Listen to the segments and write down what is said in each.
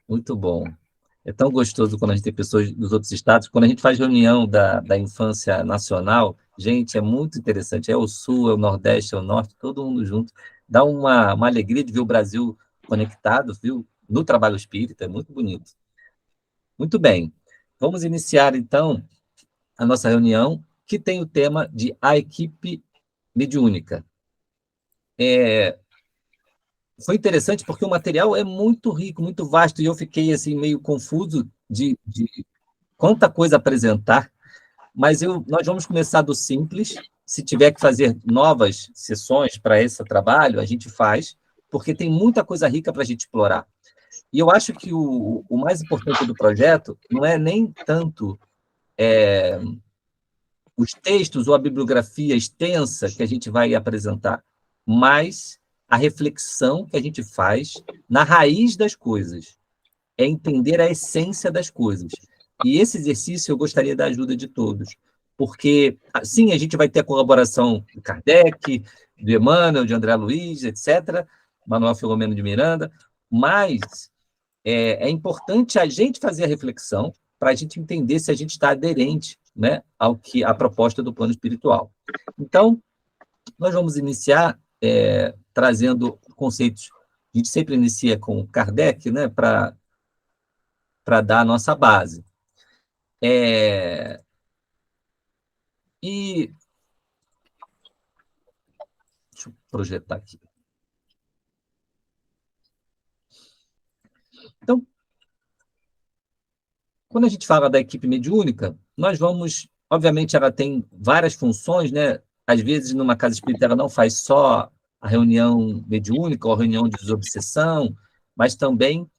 Muito bom. É tão gostoso quando a gente tem pessoas dos outros estados. Quando a gente faz reunião da infância nacional, gente, é muito interessante. É o Sul, é o Nordeste, é o Norte, todo mundo junto. Dá uma alegria de ver o Brasil conectado, viu? No trabalho espírita, é muito bonito. Muito bem. Vamos iniciar, então, a nossa reunião, que tem o tema de a equipe mediúnica. Foi interessante porque o material é muito rico, muito vasto, e eu fiquei assim meio confuso de quanta coisa apresentar, mas nós vamos começar do simples. Se tiver que fazer novas sessões para esse trabalho, a gente faz, porque tem muita coisa rica para a gente explorar. E eu acho que o mais importante do projeto não é nem tanto os textos ou a bibliografia extensa que a gente vai apresentar, mas a reflexão que a gente faz na raiz das coisas, é entender a essência das coisas. E esse exercício eu gostaria da ajuda de todos, porque, sim, a gente vai ter a colaboração de Kardec, do Emmanuel, de André Luiz, etc., Manuel Filomeno de Miranda, mas é importante a gente fazer a reflexão para a gente entender se a gente está aderente, né, ao que a proposta do plano espiritual. Então, nós vamos iniciar trazendo conceitos. A gente sempre inicia com Kardec, né, para dar a nossa base. E deixa eu projetar aqui. Então, quando a gente fala da equipe mediúnica, nós vamos, obviamente, ela tem várias funções, né? Às vezes, numa casa espírita, ela não faz só a reunião mediúnica ou a reunião de desobsessão, mas também,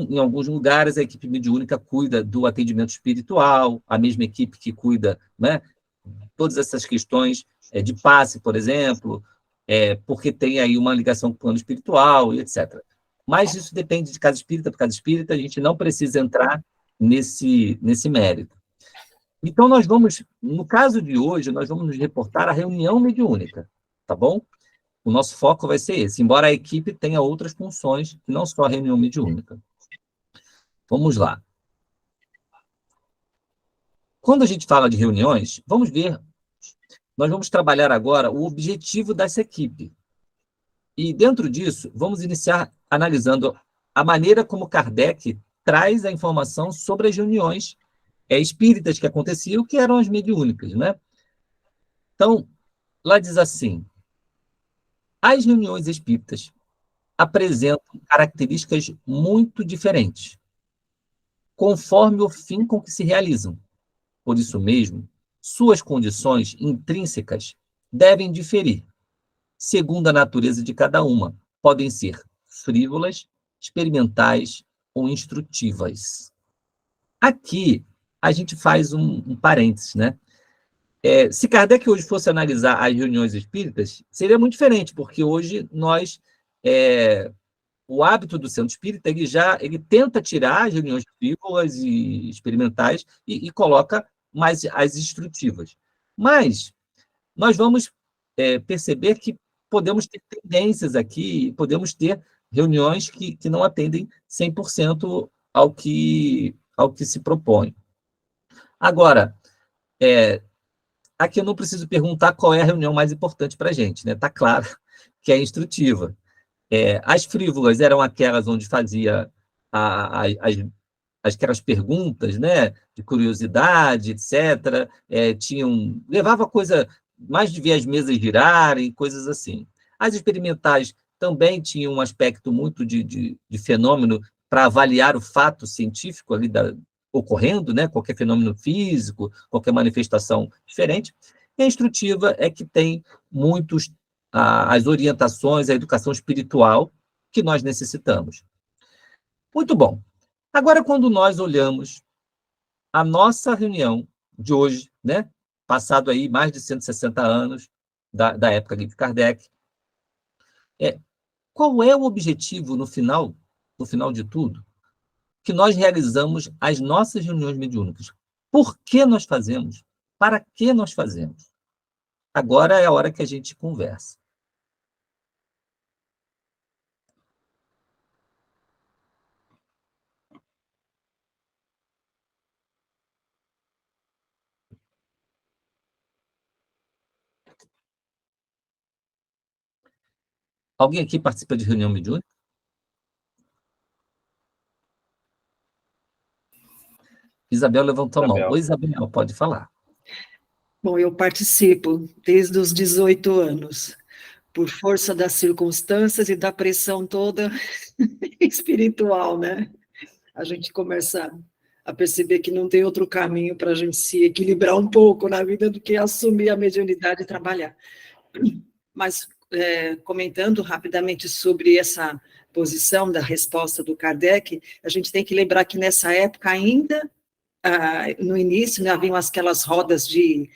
em alguns lugares, a equipe mediúnica cuida do atendimento espiritual, a mesma equipe que cuida, né? Todas essas questões de passe, por exemplo, porque tem aí uma ligação com o plano espiritual e etc. Mas isso depende de casa espírita para casa espírita, a gente não precisa entrar nesse mérito. Então, nós vamos, no caso de hoje, nós vamos nos reportar à reunião mediúnica, tá bom? O nosso foco vai ser esse, embora a equipe tenha outras funções, que não só a reunião mediúnica. Vamos lá. Quando a gente fala de reuniões, vamos ver, nós vamos trabalhar agora o objetivo dessa equipe. E, dentro disso, vamos iniciar analisando a maneira como Kardec traz a informação sobre as reuniões espíritas que aconteciam, que eram as mediúnicas, né? Então, lá diz assim: as reuniões espíritas apresentam características muito diferentes, conforme o fim com que se realizam. Por isso mesmo, suas condições intrínsecas devem diferir, segundo a natureza de cada uma. Podem ser frívolas, experimentais ou instrutivas. Aqui, a gente faz um parênteses, né? Se Kardec hoje fosse analisar as reuniões espíritas, seria muito diferente, porque hoje o hábito do centro espírita, ele tenta tirar as reuniões frívolas e experimentais e coloca mais as instrutivas. Mas nós vamos perceber que podemos ter tendências aqui, podemos ter reuniões que não atendem 100% ao que se propõe. Agora, aqui eu não preciso perguntar qual é a reunião mais importante para a gente, né? Está claro que é a instrutiva. As frívolas eram aquelas onde fazia aquelas perguntas, né, de curiosidade, etc. Levava coisa mais de ver as mesas girarem, coisas assim. As experimentais também tinham um aspecto muito de fenômeno para avaliar o fato científico ali ocorrendo, né, qualquer fenômeno físico, qualquer manifestação diferente. E a instrutiva é que tem muitos as orientações, a educação espiritual que nós necessitamos. Muito bom. Agora, quando nós olhamos a nossa reunião de hoje, né, passado aí mais de 160 anos da época de Kardec, é, qual é o objetivo no final de tudo, que nós realizamos as nossas reuniões mediúnicas? Por que nós fazemos? Para que nós fazemos? Agora é a hora que a gente conversa. Alguém aqui participa de reunião mediúnica? Isabel levantou a mão. Isabel. Oi, Isabel, pode falar. Bom, eu participo desde os 18 anos, por força das circunstâncias e da pressão toda espiritual, né? A gente começa a perceber que não tem outro caminho para a gente se equilibrar um pouco na vida do que assumir a mediunidade e trabalhar. Mas, comentando rapidamente sobre essa posição da resposta do Kardec, a gente tem que lembrar que nessa época ainda, no início, né, haviam aquelas rodas de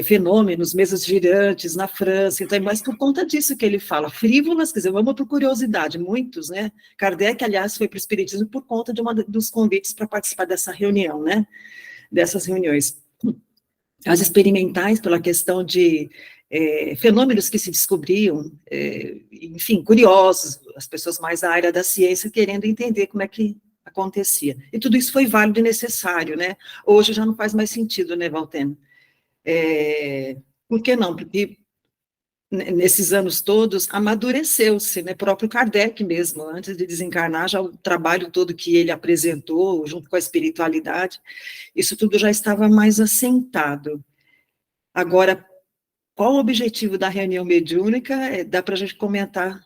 fenômenos, mesas girantes na França, então, mas por conta disso que ele fala, frívolas, quer dizer, vamos por curiosidade, muitos, né? Kardec, aliás, foi para o Espiritismo por conta de dos convites para participar dessa reunião, né? Dessas reuniões. As experimentais, pela questão de fenômenos que se descobriam, enfim, curiosos, as pessoas mais da área da ciência querendo entender como é que acontecia. E tudo isso foi válido e necessário, né? Hoje já não faz mais sentido, né, Valteno? Por que não? Porque nesses anos todos amadureceu-se, né? Próprio Kardec mesmo, antes de desencarnar, já o trabalho todo que ele apresentou, junto com a espiritualidade, isso tudo já estava mais assentado. Agora, qual o objetivo da reunião mediúnica? Dá para a gente comentar,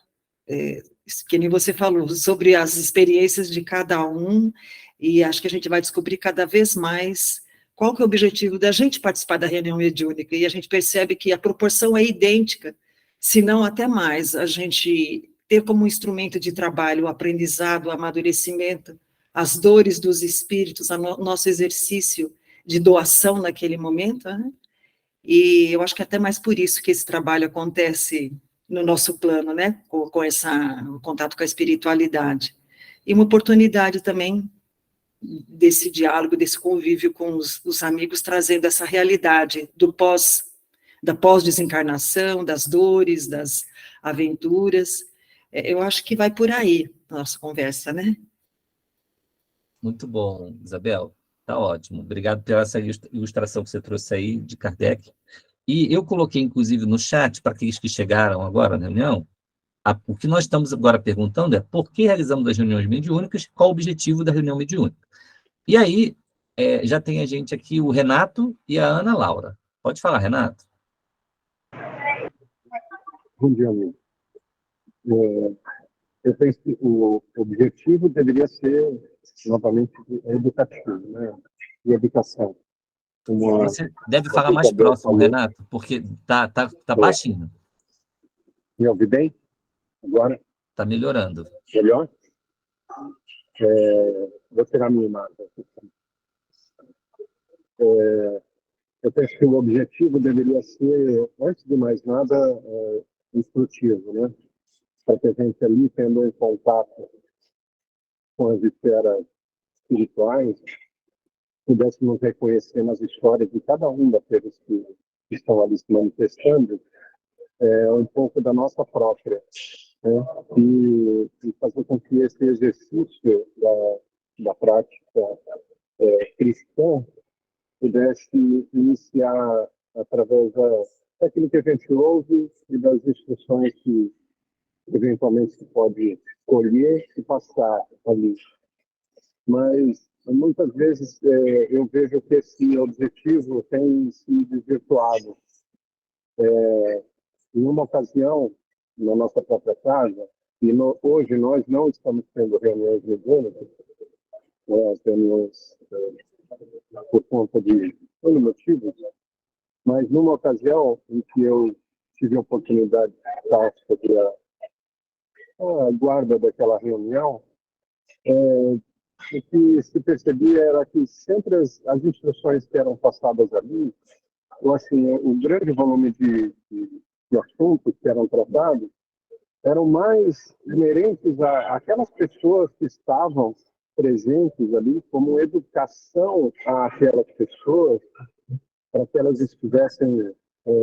que nem você falou, sobre as experiências de cada um, e acho que a gente vai descobrir cada vez mais qual que é o objetivo da gente participar da reunião mediúnica, e a gente percebe que a proporção é idêntica, se não até mais, a gente ter como instrumento de trabalho o aprendizado, o amadurecimento, as dores dos espíritos, nosso exercício de doação naquele momento, né? E eu acho que até mais por isso que esse trabalho acontece no nosso plano, né, com o contato com a espiritualidade. E uma oportunidade também desse diálogo, desse convívio com os amigos, trazendo essa realidade da pós-desencarnação, das dores, das aventuras. Eu acho que vai por aí a nossa conversa, né? Muito bom, Isabel. Tá ótimo. Obrigado pela essa ilustração que você trouxe aí de Kardec. E eu coloquei, inclusive, no chat, para aqueles que chegaram agora na reunião, o que nós estamos agora perguntando é por que realizamos as reuniões mediúnicas, qual o objetivo da reunião mediúnica. E aí, já tem a gente aqui, o Renato e a Ana Laura. Pode falar, Renato. Bom dia, amigo. Eu penso que o objetivo deveria ser, novamente, educativo, né? E educação. Você deve falar mais próximo, Renato, porque tá baixinho. Me ouve bem? Agora? Está melhorando. Melhor? Vou tirar minha imagem. Eu penso que o objetivo deveria ser, antes de mais nada, instrutivo, né? Para que a gente ali, tendo um contato com as esferas espirituais, pudéssemos reconhecer nas histórias de cada um daqueles que estão ali se manifestando um pouco da nossa própria, né? E fazer com que esse exercício da prática cristã pudesse iniciar através daquilo que a gente ouve e das instruções que eventualmente se pode colher e passar ali. Mas muitas vezes eu vejo que esse objetivo tem se desvirtuado. Em uma ocasião, na nossa própria casa, e hoje nós não estamos tendo reuniões mediúnicas, as reuniões por conta de N motivos, mas numa ocasião em que eu tive a oportunidade de estar sobre a guarda daquela reunião, o que se percebia era que sempre as instruções que eram passadas ali, ou assim, o grande volume de assuntos que eram tratados, eram mais inerentes àquelas pessoas que estavam presentes ali, como educação àquelas pessoas, para que elas estivessem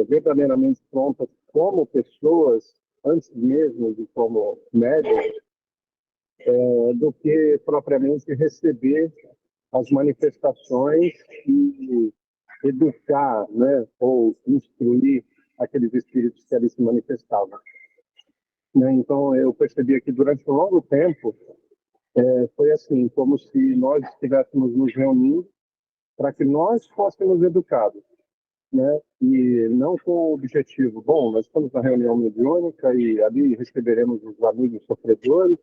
verdadeiramente prontas como pessoas, antes mesmo de como médias, do que propriamente receber as manifestações e educar, né, ou instruir aqueles espíritos que ali se manifestavam. né? Então, eu percebi que durante um longo tempo, foi assim, como se nós estivéssemos nos reunindo para que nós fôssemos educados, né? E não com o objetivo, bom, nós estamos na reunião mediúnica e ali receberemos os amigos sofredores,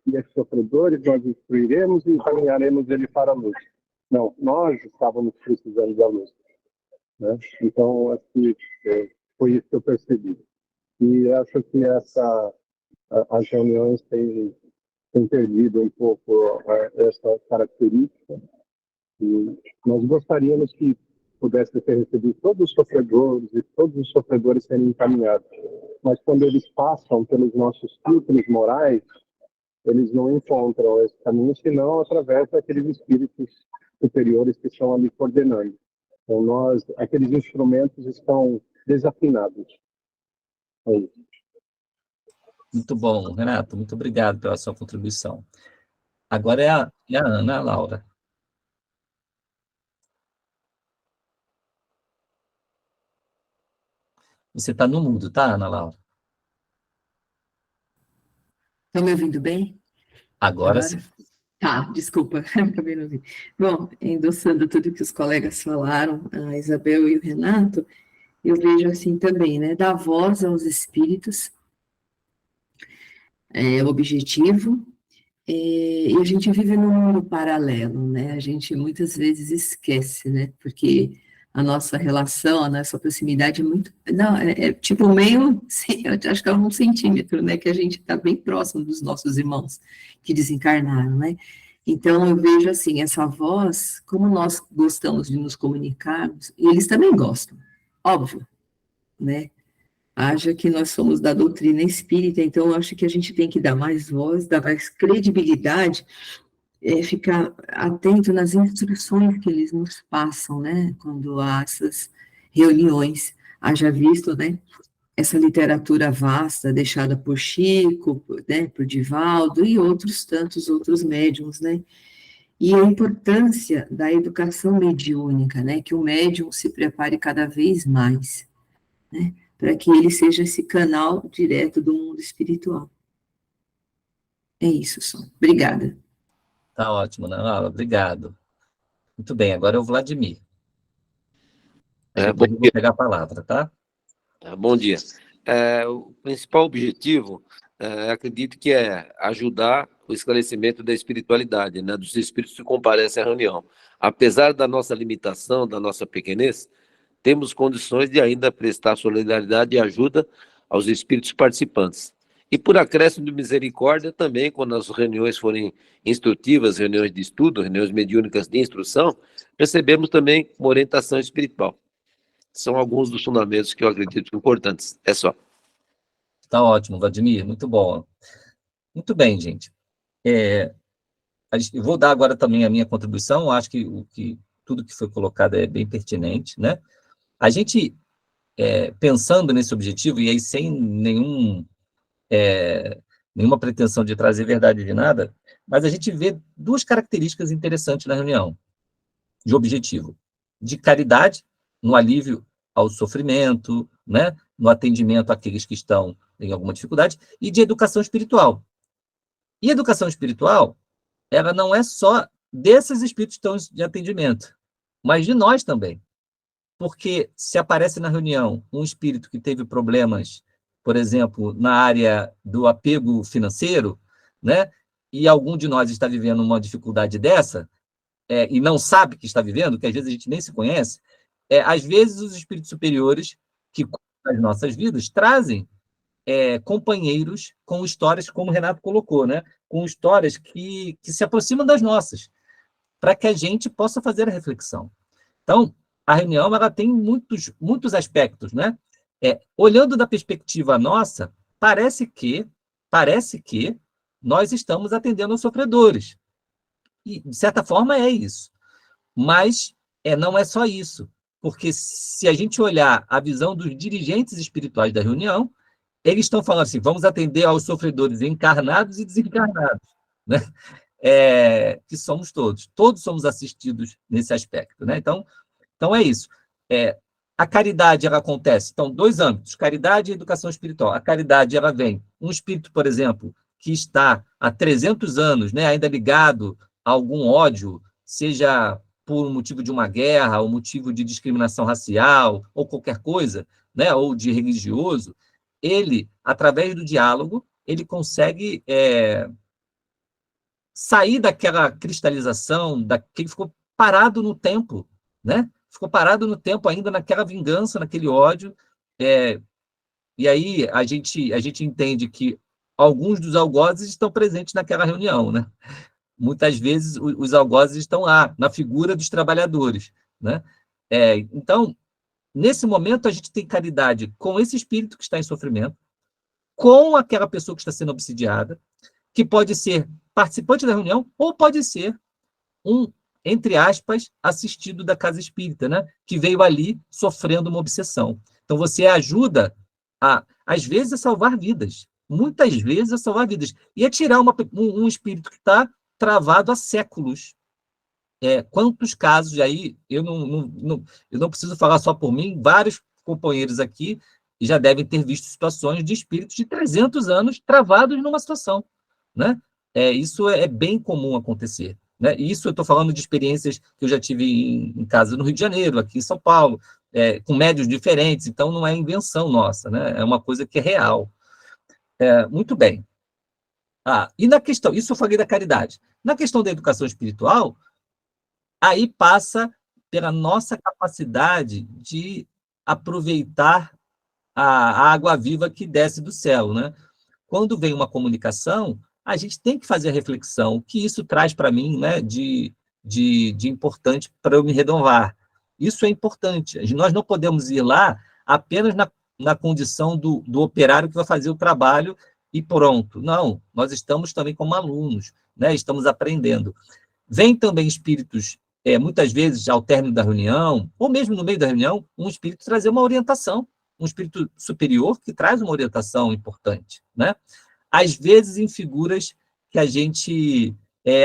e esses sofredores nós instruiremos e encaminharemos ele para a luz. Não, nós estávamos precisando da luz, né? Então, acho que foi isso que eu percebi. E acho que as reuniões têm perdido um pouco essa característica. E nós gostaríamos que pudesse ser recebido todos os sofredores e todos os sofredores serem encaminhados. Mas quando eles passam pelos nossos filtros morais, eles não encontram esse caminho, senão através daqueles espíritos superiores que estão ali coordenando. Então, aqueles instrumentos estão desafinados. É isso. Muito bom, Renato. Muito obrigado pela sua contribuição. Agora é a Ana Laura. Você está no mudo, tá, Ana Laura? Estão me ouvindo bem? Agora sim. Tá, desculpa, acabei não ouvindo. Bom, endossando tudo que os colegas falaram, a Isabel e o Renato, eu vejo assim também, né? Dar voz aos espíritos é o objetivo, e a gente vive num mundo paralelo, né? A gente muitas vezes esquece, né? Porque a nossa relação, a nossa proximidade é muito... Não, é tipo meio... Eu acho que é 1 centímetro, né? Que a gente está bem próximo dos nossos irmãos que desencarnaram, né? Então, eu vejo assim, essa voz, como nós gostamos de nos comunicarmos, e eles também gostam, óbvio, né? Haja que nós somos da doutrina espírita, então eu acho que a gente tem que dar mais voz, dar mais credibilidade, ficar atento nas instruções que eles nos passam, né, quando há essas reuniões. Haja visto, né, essa literatura vasta deixada por Chico, né, por Divaldo e outros tantos outros médiuns, né, e a importância da educação mediúnica, né, que o médium se prepare cada vez mais, né, para que ele seja esse canal direto do mundo espiritual. É isso só. Obrigada. Tá ótimo, Ana Laura. Obrigado. Muito bem, agora é o Vladimir. Depois eu vou pegar a palavra, tá? Bom dia. O principal objetivo, acredito que é ajudar o esclarecimento da espiritualidade, né, dos espíritos que comparecem à reunião. Apesar da nossa limitação, da nossa pequenez, temos condições de ainda prestar solidariedade e ajuda aos espíritos participantes. E por acréscimo de misericórdia também, quando as reuniões forem instrutivas, reuniões de estudo, reuniões mediúnicas de instrução, recebemos também uma orientação espiritual. São alguns dos fundamentos que eu acredito importantes. É só. Tá ótimo, Vladimir. Muito bom. Muito bem, gente. Eu vou dar agora também a minha contribuição. Acho que tudo que foi colocado é bem pertinente, né? A gente, pensando nesse objetivo, e aí sem nenhuma pretensão de trazer verdade de nada, mas a gente vê 2 características interessantes na reunião de objetivo: de caridade, no alívio ao sofrimento, né? No atendimento àqueles que estão em alguma dificuldade, e de educação espiritual. E educação espiritual, ela não é só desses espíritos que estão de atendimento, mas de nós também. Porque se aparece na reunião um espírito que teve problemas, por exemplo, na área do apego financeiro, né? E algum de nós está vivendo uma dificuldade dessa, e não sabe que está vivendo, que às vezes a gente nem se conhece, às vezes os espíritos superiores que cuidam das nossas vidas trazem companheiros com histórias, como o Renato colocou, né? Com histórias que se aproximam das nossas, para que a gente possa fazer a reflexão. Então, a reunião ela tem muitos aspectos, né? Olhando da perspectiva nossa, parece que nós estamos atendendo aos sofredores. E, de certa forma, é isso. Mas não é só isso. Porque se a gente olhar a visão dos dirigentes espirituais da reunião, eles estão falando assim, vamos atender aos sofredores encarnados e desencarnados, né? Que somos todos. Todos somos assistidos nesse aspecto, né? Então é isso. A caridade, ela acontece. Então, 2 âmbitos, caridade e educação espiritual. A caridade, ela vem. Um espírito, por exemplo, que está há 300 anos, né, ainda ligado a algum ódio, seja por um motivo de uma guerra, ou motivo de discriminação racial, ou qualquer coisa, né, ou de religioso, ele, através do diálogo, ele consegue sair daquela cristalização, que ele ficou parado no tempo, né? Ficou parado no tempo ainda naquela vingança, naquele ódio. E aí a gente entende que alguns dos algozes estão presentes naquela reunião, né? Muitas vezes os algozes estão lá, na figura dos trabalhadores, né? Então, nesse momento, a gente tem caridade com esse espírito que está em sofrimento, com aquela pessoa que está sendo obsidiada, que pode ser participante da reunião ou pode ser um, entre aspas, assistido da casa espírita, né? Que veio ali sofrendo uma obsessão. Então, você ajuda, às vezes, a salvar vidas. Muitas vezes, a salvar vidas. E a tirar um espírito que está travado há séculos. Quantos casos, aí, eu não preciso falar só por mim, vários companheiros aqui já devem ter visto situações de espíritos de 300 anos travados numa situação, né? Isso é bem comum acontecer, né? Isso eu estou falando de experiências que eu já tive em casa no Rio de Janeiro, aqui em São Paulo, com médios diferentes, então não é invenção nossa, né? É uma coisa que é real. Muito bem. E na questão, isso eu falei da caridade. Na questão da educação espiritual, aí passa pela nossa capacidade de aproveitar a água viva que desce do céu, né? Quando vem uma comunicação, a gente tem que fazer a reflexão, o que isso traz para mim, né, de importante para eu me renovar. Isso é importante. Nós não podemos ir lá apenas na condição do operário que vai fazer o trabalho e pronto. Não, nós estamos também como alunos, né? Estamos aprendendo. Vem também espíritos, muitas vezes, ao término da reunião, ou mesmo no meio da reunião, um espírito trazer uma orientação, um espírito superior que traz uma orientação importante, né? Às vezes em figuras que a gente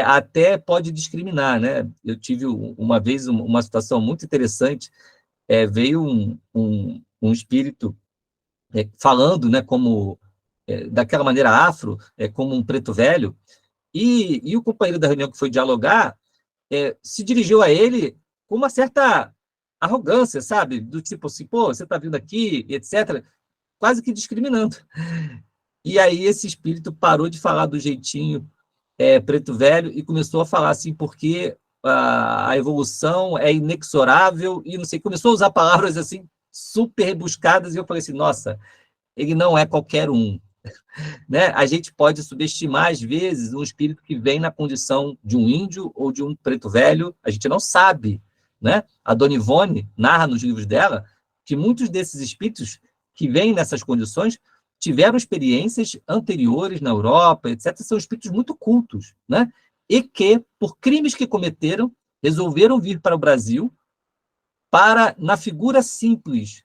até pode discriminar, né? Eu tive uma vez uma situação muito interessante, veio um espírito falando, né, como daquela maneira afro, como um preto velho, e o companheiro da reunião que foi dialogar se dirigiu a ele com uma certa arrogância, sabe? Do tipo assim, pô, você está vindo aqui, etc., quase que discriminando. E aí esse espírito parou de falar do jeitinho preto velho e começou a falar assim, porque a evolução é inexorável e não sei, começou a usar palavras assim super rebuscadas e eu falei assim, nossa, ele não é qualquer um, né? A gente pode subestimar, às vezes, um espírito que vem na condição de um índio ou de um preto velho, a gente não sabe, né? A Dona Ivone narra nos livros dela que muitos desses espíritos que vêm nessas condições tiveram experiências anteriores na Europa, etc., são espíritos muito cultos, né? E que, por crimes que cometeram, resolveram vir para o Brasil para, na figura simples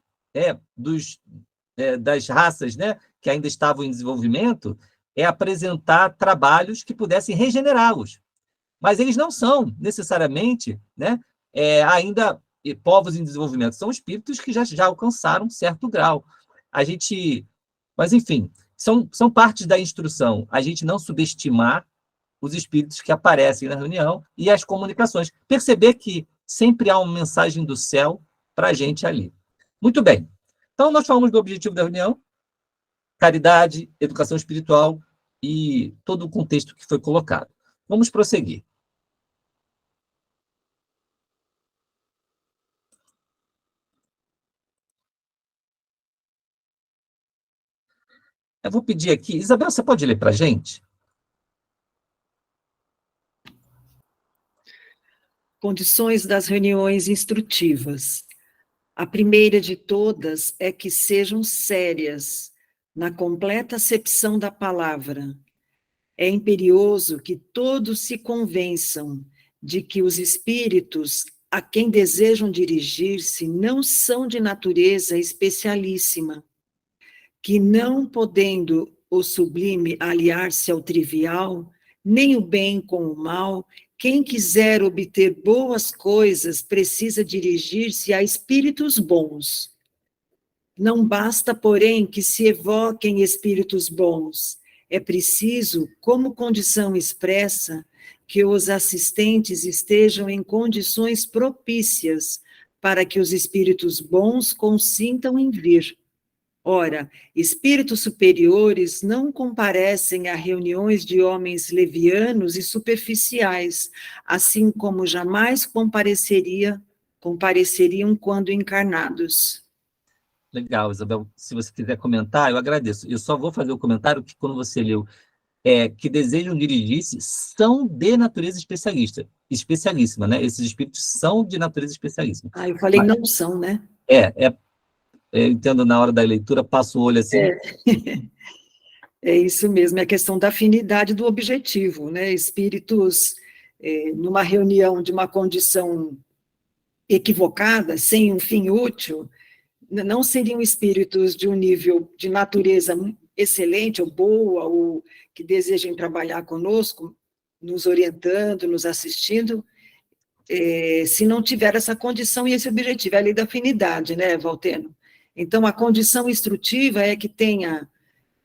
das raças, né, que ainda estavam em desenvolvimento, apresentar trabalhos que pudessem regenerá-los. Mas eles não são necessariamente, né, ainda povos em desenvolvimento, são espíritos que já alcançaram um certo grau. Mas, enfim, são partes da instrução. A gente não subestimar os espíritos que aparecem na reunião e as comunicações. Perceber que sempre há uma mensagem do céu para a gente ali. Muito bem. Então, nós falamos do objetivo da reunião, caridade, educação espiritual e todo o contexto que foi colocado. Vamos prosseguir. Eu vou pedir aqui, Isabel, você pode ler para a gente? Condições das reuniões instrutivas. A primeira de todas é que sejam sérias, na completa acepção da palavra. É imperioso que todos se convençam de que os espíritos a quem desejam dirigir-se não são de natureza especialíssima, que não podendo o sublime aliar-se ao trivial, nem o bem com o mal, Quem quiser obter boas coisas precisa dirigir-se a espíritos bons. Não basta, porém, que se evoquem espíritos bons. É preciso, como condição expressa, que os assistentes estejam em condições propícias para que os espíritos bons consintam em vir. Ora, espíritos superiores não comparecem a reuniões de homens levianos e superficiais, assim como jamais compareceriam quando encarnados. Legal, Isabel. Se você quiser comentar, eu agradeço. Eu só vou fazer o comentário que, quando você leu, que desejam dirigir-se, são de natureza especialíssima, né? Esses espíritos são de natureza especialíssima. Eu falei Mas, não são, né? eu entendo, na hora da leitura, passo o olho assim. É isso mesmo, é a questão da afinidade do objetivo, né? Espíritos, numa reunião de uma condição equivocada, sem um fim útil, não seriam espíritos de um nível de natureza excelente ou boa, ou que desejem trabalhar conosco, nos orientando, nos assistindo, se não tiver essa condição e esse objetivo, é a lei da afinidade, né, Valteno? Então, a condição instrutiva é que tenha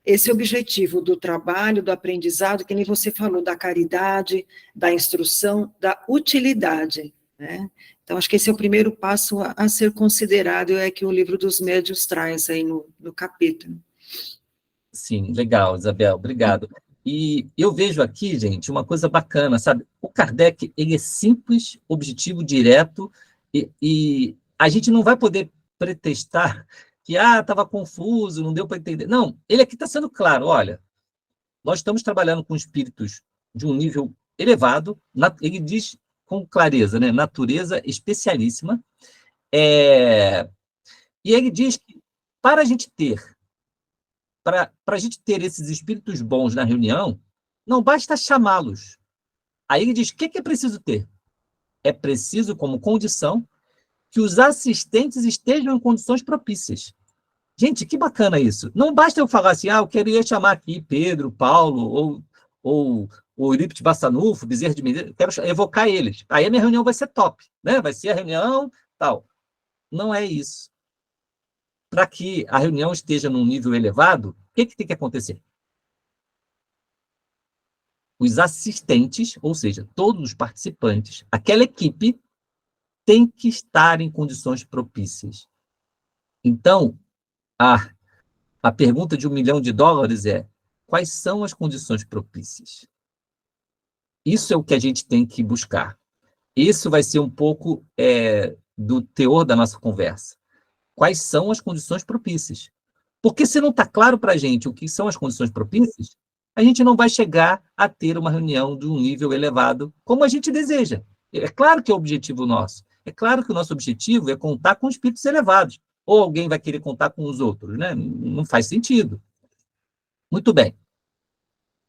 esse objetivo do trabalho, do aprendizado, que nem você falou, da caridade, da instrução, da utilidade, né? Então, acho que esse é o primeiro passo a ser considerado, é que o Livro dos Médiuns traz aí no capítulo. Sim, legal, Isabel, obrigado. E eu vejo aqui, gente, uma coisa bacana, sabe? O Kardec, ele é simples, objetivo, direto, e a gente não vai poder pretextar que, estava confuso, não deu para entender. Não, ele aqui está sendo claro, olha, nós estamos trabalhando com espíritos de um nível elevado, ele diz com clareza, né? Natureza especialíssima, e ele diz que para a gente ter esses espíritos bons na reunião, não basta chamá-los. Aí ele diz, o que é preciso ter? É preciso, como condição, que os assistentes estejam em condições propícias. Gente, que bacana isso. Não basta eu falar assim, eu queria chamar aqui Pedro, Paulo, ou o Eurípides Bassanufo, Bezerra de Menezes, quero evocar eles. Aí a minha reunião vai ser top, né? Vai ser a reunião, tal. Não é isso. Para que a reunião esteja num nível elevado, o que tem que acontecer? Os assistentes, ou seja, todos os participantes, aquela equipe, tem que estar em condições propícias. Então, a pergunta de $1 milhão é: quais são as condições propícias? Isso é o que a gente tem que buscar. Isso vai ser um pouco do teor da nossa conversa. Quais são as condições propícias? Porque se não está claro para a gente o que são as condições propícias, a gente não vai chegar a ter uma reunião de um nível elevado como a gente deseja. É claro que é o objetivo nosso. É claro que o nosso objetivo é contar com espíritos elevados. Ou alguém vai querer contar com os outros, né? Não faz sentido. Muito bem.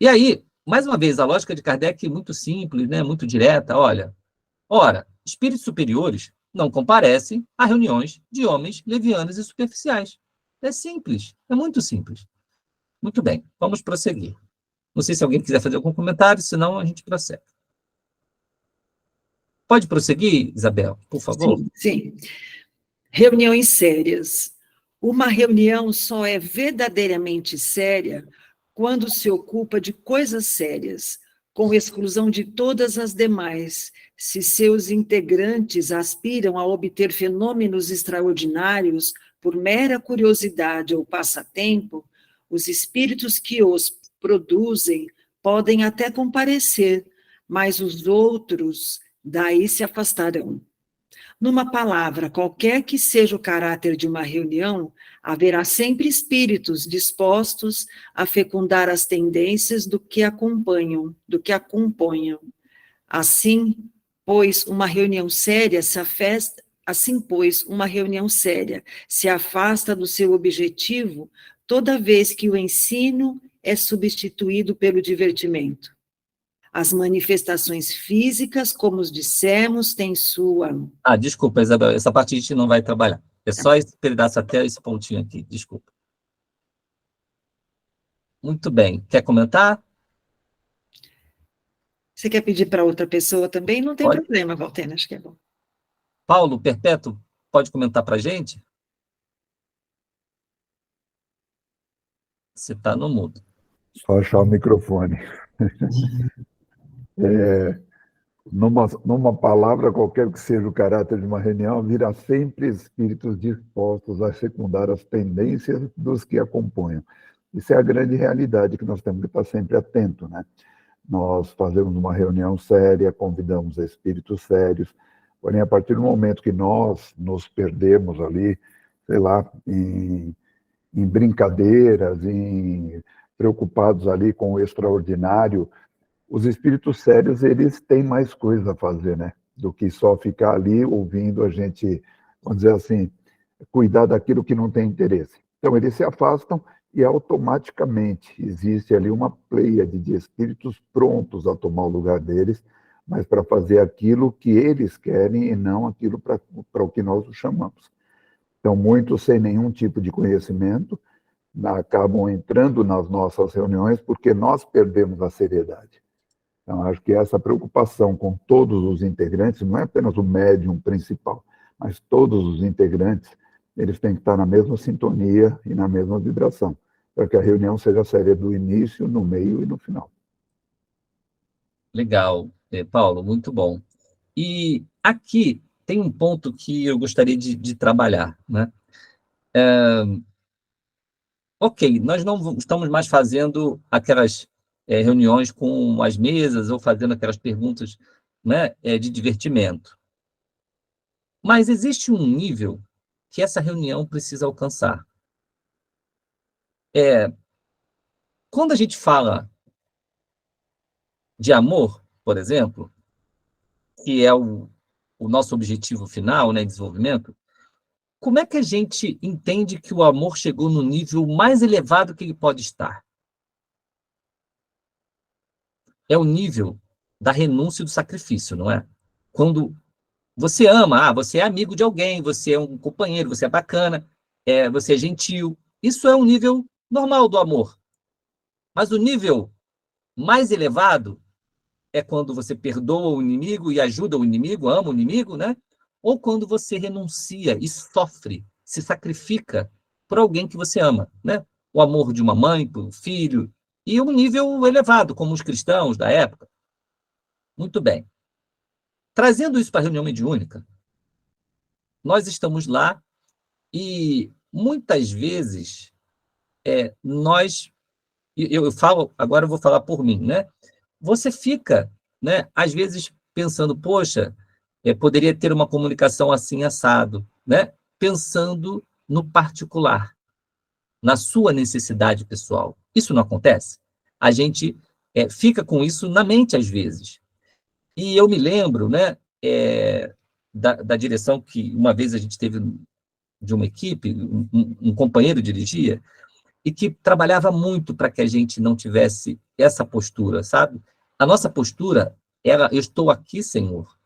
E aí, mais uma vez, a lógica de Kardec é muito simples, né? Muito direta. Olha, espíritos superiores não comparecem a reuniões de homens levianos e superficiais. É simples, é muito simples. Muito bem, vamos prosseguir. Não sei se alguém quiser fazer algum comentário, senão a gente prossegue. Pode prosseguir, Isabel, por favor? Sim. Reuniões sérias. Uma reunião só é verdadeiramente séria quando se ocupa de coisas sérias, com exclusão de todas as demais. Se seus integrantes aspiram a obter fenômenos extraordinários por mera curiosidade ou passatempo, os espíritos que os produzem podem até comparecer, mas os outros daí se afastarão. Numa palavra, qualquer que seja o caráter de uma reunião, haverá sempre espíritos dispostos a fecundar as tendências do que acompanham, do que a componham. Assim, pois, uma reunião séria se afasta do seu objetivo toda vez que o ensino é substituído pelo divertimento. As manifestações físicas, como os dissemos, têm sua... Desculpa, Isabel, essa parte a gente não vai trabalhar. É só esse pedaço até esse pontinho aqui, desculpa. Muito bem. Quer comentar? Você quer pedir para outra pessoa também? Não tem Pode. problema, Valtena, acho que é bom. Paulo Perpétuo, pode comentar para a gente? Você está no mudo. Só achar o microfone. Numa palavra, qualquer que seja o caráter de uma reunião, haverá sempre espíritos dispostos a secundar as tendências dos que a compõem. Isso é a grande realidade que nós temos que estar sempre atento, né? Nós fazemos uma reunião séria, convidamos espíritos sérios, porém, a partir do momento que nós nos perdemos ali, sei lá, em brincadeiras, preocupados ali com o extraordinário, os espíritos sérios, eles têm mais coisa a fazer, né? Do que só ficar ali ouvindo a gente, vamos dizer assim, cuidar daquilo que não tem interesse. Então, eles se afastam e automaticamente existe ali uma pleiade de espíritos prontos a tomar o lugar deles, mas para fazer aquilo que eles querem e não aquilo para o que nós os chamamos. Então, muitos sem nenhum tipo de conhecimento acabam entrando nas nossas reuniões porque nós perdemos a seriedade. Então, acho que essa preocupação com todos os integrantes, não é apenas o médium principal, mas todos os integrantes, eles têm que estar na mesma sintonia e na mesma vibração, para que a reunião seja séria do início, no meio e no final. Legal, Paulo, muito bom. E aqui tem um ponto que eu gostaria de trabalhar, né? Ok, nós não estamos mais fazendo aquelas reuniões com as mesas ou fazendo aquelas perguntas, né, de divertimento. Mas existe um nível que essa reunião precisa alcançar. Quando a gente fala de amor, por exemplo, que é o nosso objetivo final, né, desenvolvimento, como é que a gente entende que o amor chegou no nível mais elevado que ele pode estar? É o nível da renúncia e do sacrifício, não é? Quando você ama, você é amigo de alguém, você é um companheiro, você é bacana, você é gentil. Isso é um nível normal do amor. Mas o nível mais elevado é quando você perdoa o inimigo e ajuda o inimigo, ama o inimigo, né? Ou quando você renuncia e sofre, se sacrifica por alguém que você ama, né? O amor de uma mãe por um filho, e um nível elevado, como os cristãos da época. Muito bem. Trazendo isso para a reunião mediúnica, nós estamos lá e muitas vezes eu falo, agora eu vou falar por mim, né? Você fica, né, às vezes pensando, poxa, poderia ter uma comunicação assim assado, né? Pensando no particular, na sua necessidade pessoal. Isso não acontece? A gente fica com isso na mente às vezes. E eu me lembro, né, da direção que uma vez a gente teve de uma equipe, um companheiro dirigia, e que trabalhava muito para que a gente não tivesse essa postura, sabe? A nossa postura era, eu estou aqui, Senhor,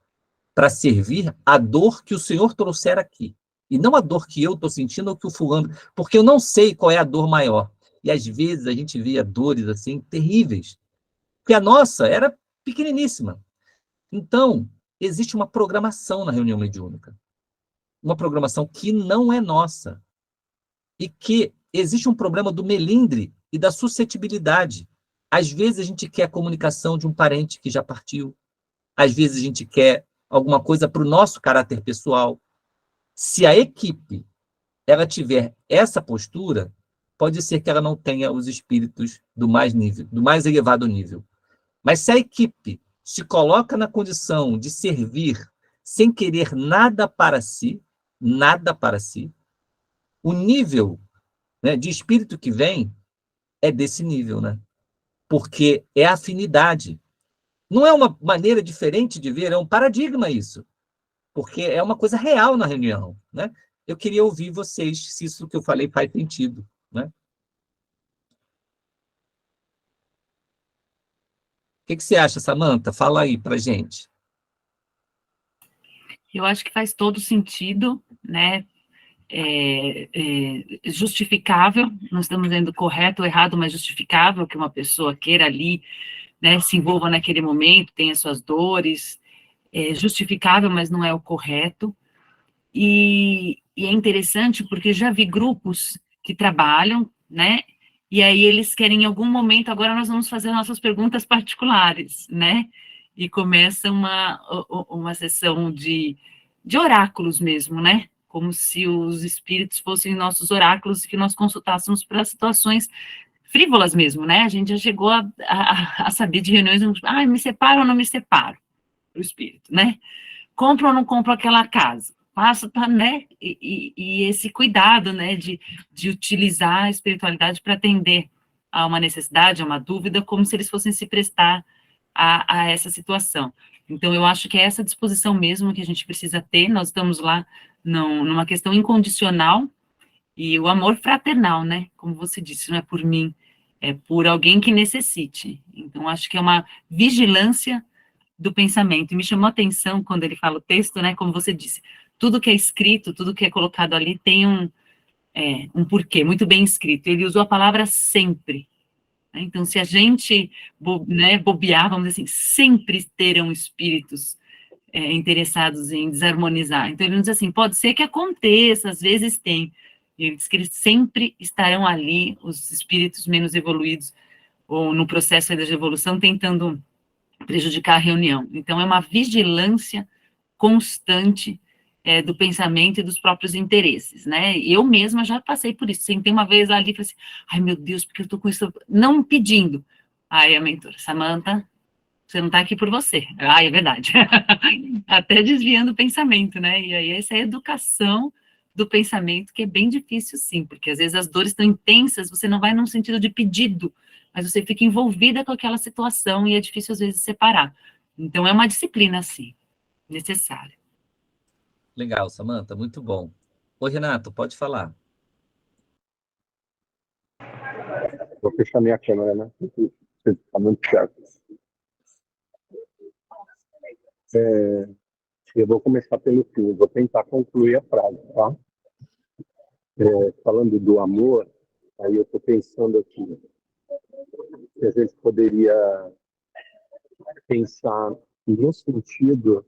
para servir a dor que o Senhor trouxer aqui, e não a dor que eu estou sentindo ou que o fulano, porque eu não sei qual é a dor maior. E às vezes a gente via dores assim terríveis, que a nossa era pequeniníssima. Então, existe uma programação na reunião mediúnica, uma programação que não é nossa, e que existe um problema do melindre e da suscetibilidade. Às vezes a gente quer a comunicação de um parente que já partiu, às vezes a gente quer alguma coisa para o nosso caráter pessoal. Se a equipe ela tiver essa postura, pode ser que ela não tenha os espíritos do mais elevado nível. Mas se a equipe se coloca na condição de servir sem querer nada para si, o nível, né, de espírito que vem é desse nível, né? Porque é afinidade. Não é uma maneira diferente de ver, é um paradigma isso, porque é uma coisa real na reunião, né? Eu queria ouvir vocês, se isso que eu falei faz sentido, né? O que você acha, Samantha? Fala aí pra gente. Eu acho que faz todo sentido, né? Justificável, não estamos dizendo correto ou errado, mas justificável que uma pessoa queira ali, né, se envolva naquele momento, tem as suas dores, é justificável, mas não é o correto. E é interessante porque já vi grupos que trabalham, né, e aí eles querem em algum momento, agora nós vamos fazer nossas perguntas particulares, né, e começa uma sessão de oráculos mesmo, né, como se os espíritos fossem nossos oráculos e que nós consultássemos para situações frívolas mesmo, né, a gente já chegou a saber de reuniões, me separo ou não me separo, o espírito, né, compro ou não compro aquela casa, passo para, né, e esse cuidado, né, de utilizar a espiritualidade para atender a uma necessidade, a uma dúvida, como se eles fossem se prestar a essa situação. Então, eu acho que é essa disposição mesmo que a gente precisa ter, nós estamos lá numa questão incondicional, e o amor fraternal, né, como você disse, não é por mim, é por alguém que necessite. Então, acho que é uma vigilância do pensamento, e me chamou a atenção quando ele fala o texto, né, como você disse, tudo que é escrito, tudo que é colocado ali tem um porquê, muito bem escrito, ele usou a palavra sempre, né? Então se a gente, né, bobear, vamos dizer assim, sempre terão espíritos interessados em desarmonizar, então ele nos diz assim, pode ser que aconteça, às vezes tem, e ele diz que eles sempre estarão ali, os espíritos menos evoluídos, ou no processo de evolução, tentando prejudicar a reunião. Então, é uma vigilância constante do pensamento e dos próprios interesses, né? Eu mesma já passei por isso. Sentei uma vez ali e falei assim, ai, meu Deus, porque eu estou com isso, não pedindo. Aí a mentora, Samantha, você não está aqui por você. Ah, é verdade. Até desviando o pensamento, né? E aí essa é a educação do pensamento, que é bem difícil, sim, porque às vezes as dores estão intensas, você não vai num sentido de pedido, mas você fica envolvida com aquela situação e é difícil, às vezes, separar. Então, é uma disciplina, sim, necessária. Legal, Samantha, muito bom. Ô, Renato, pode falar. Vou fechar minha câmera, né? Você está muito certo. Eu vou começar pelo fim, vou tentar concluir a frase, tá? Falando do amor, aí eu estou pensando aqui, que a gente poderia pensar no sentido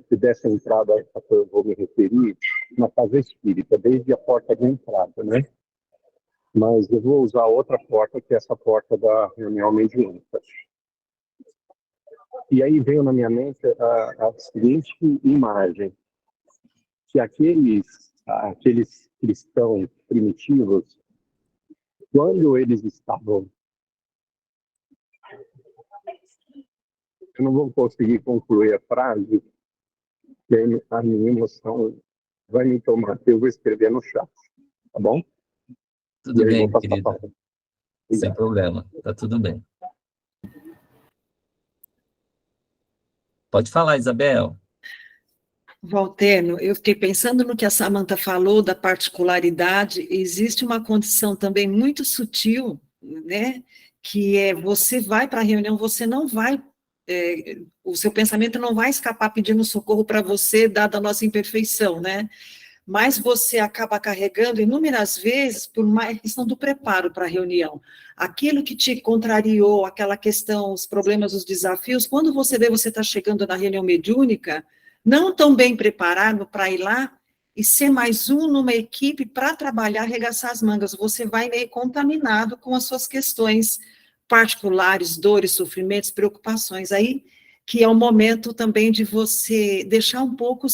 dessa entrada a que eu vou me referir, na casa espírita, desde a porta de entrada, né? Mas eu vou usar outra porta, que é essa porta da reunião mediúnica. E aí veio na minha mente a seguinte imagem, que aqueles cristãos primitivos, quando eles estavam... Eu não vou conseguir concluir a frase, porque a minha emoção vai me tomar. Eu vou escrever no chat, tá bom? Tudo bem, querida. Sem problema, tá tudo bem. Pode falar, Isabel. Valterno, eu fiquei pensando no que a Samantha falou da particularidade, existe uma condição também muito sutil, né, que é você vai para a reunião, você não vai, o seu pensamento não vai escapar pedindo socorro para você, dada a nossa imperfeição, né, mas você acaba carregando inúmeras vezes por uma questão do preparo para a reunião. Aquilo que te contrariou, aquela questão, os problemas, os desafios, quando você vê você está chegando na reunião mediúnica, não tão bem preparado para ir lá e ser mais um numa equipe para trabalhar, arregaçar as mangas, você vai meio contaminado com as suas questões particulares, dores, sofrimentos, preocupações, aí que é o momento também de você deixar um pouco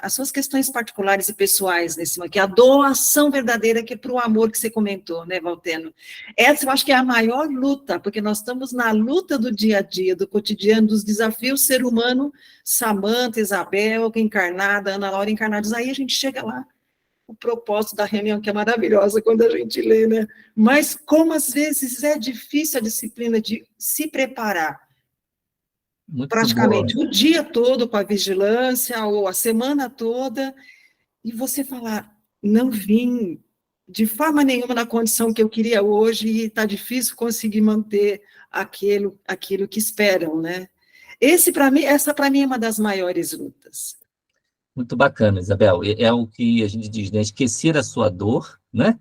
as suas questões particulares e pessoais, que é a doação verdadeira, que é para o amor que você comentou, né, Valterno? Essa eu acho que é a maior luta, porque nós estamos na luta do dia a dia, do cotidiano, dos desafios, ser humano, Samantha, Isabel, encarnada, Ana Laura encarnados, aí a gente chega lá, o propósito da reunião, que é maravilhosa quando a gente lê, né? Mas como às vezes é difícil a disciplina de se preparar, muito praticamente boa. O dia todo com a vigilância, ou a semana toda, e você falar, não vim de forma nenhuma na condição que eu queria hoje, e está difícil conseguir manter aquilo que esperam, né? Essa para mim é uma das maiores lutas. Muito bacana, Isabel. É o que a gente diz, né? Esquecer a sua dor, né?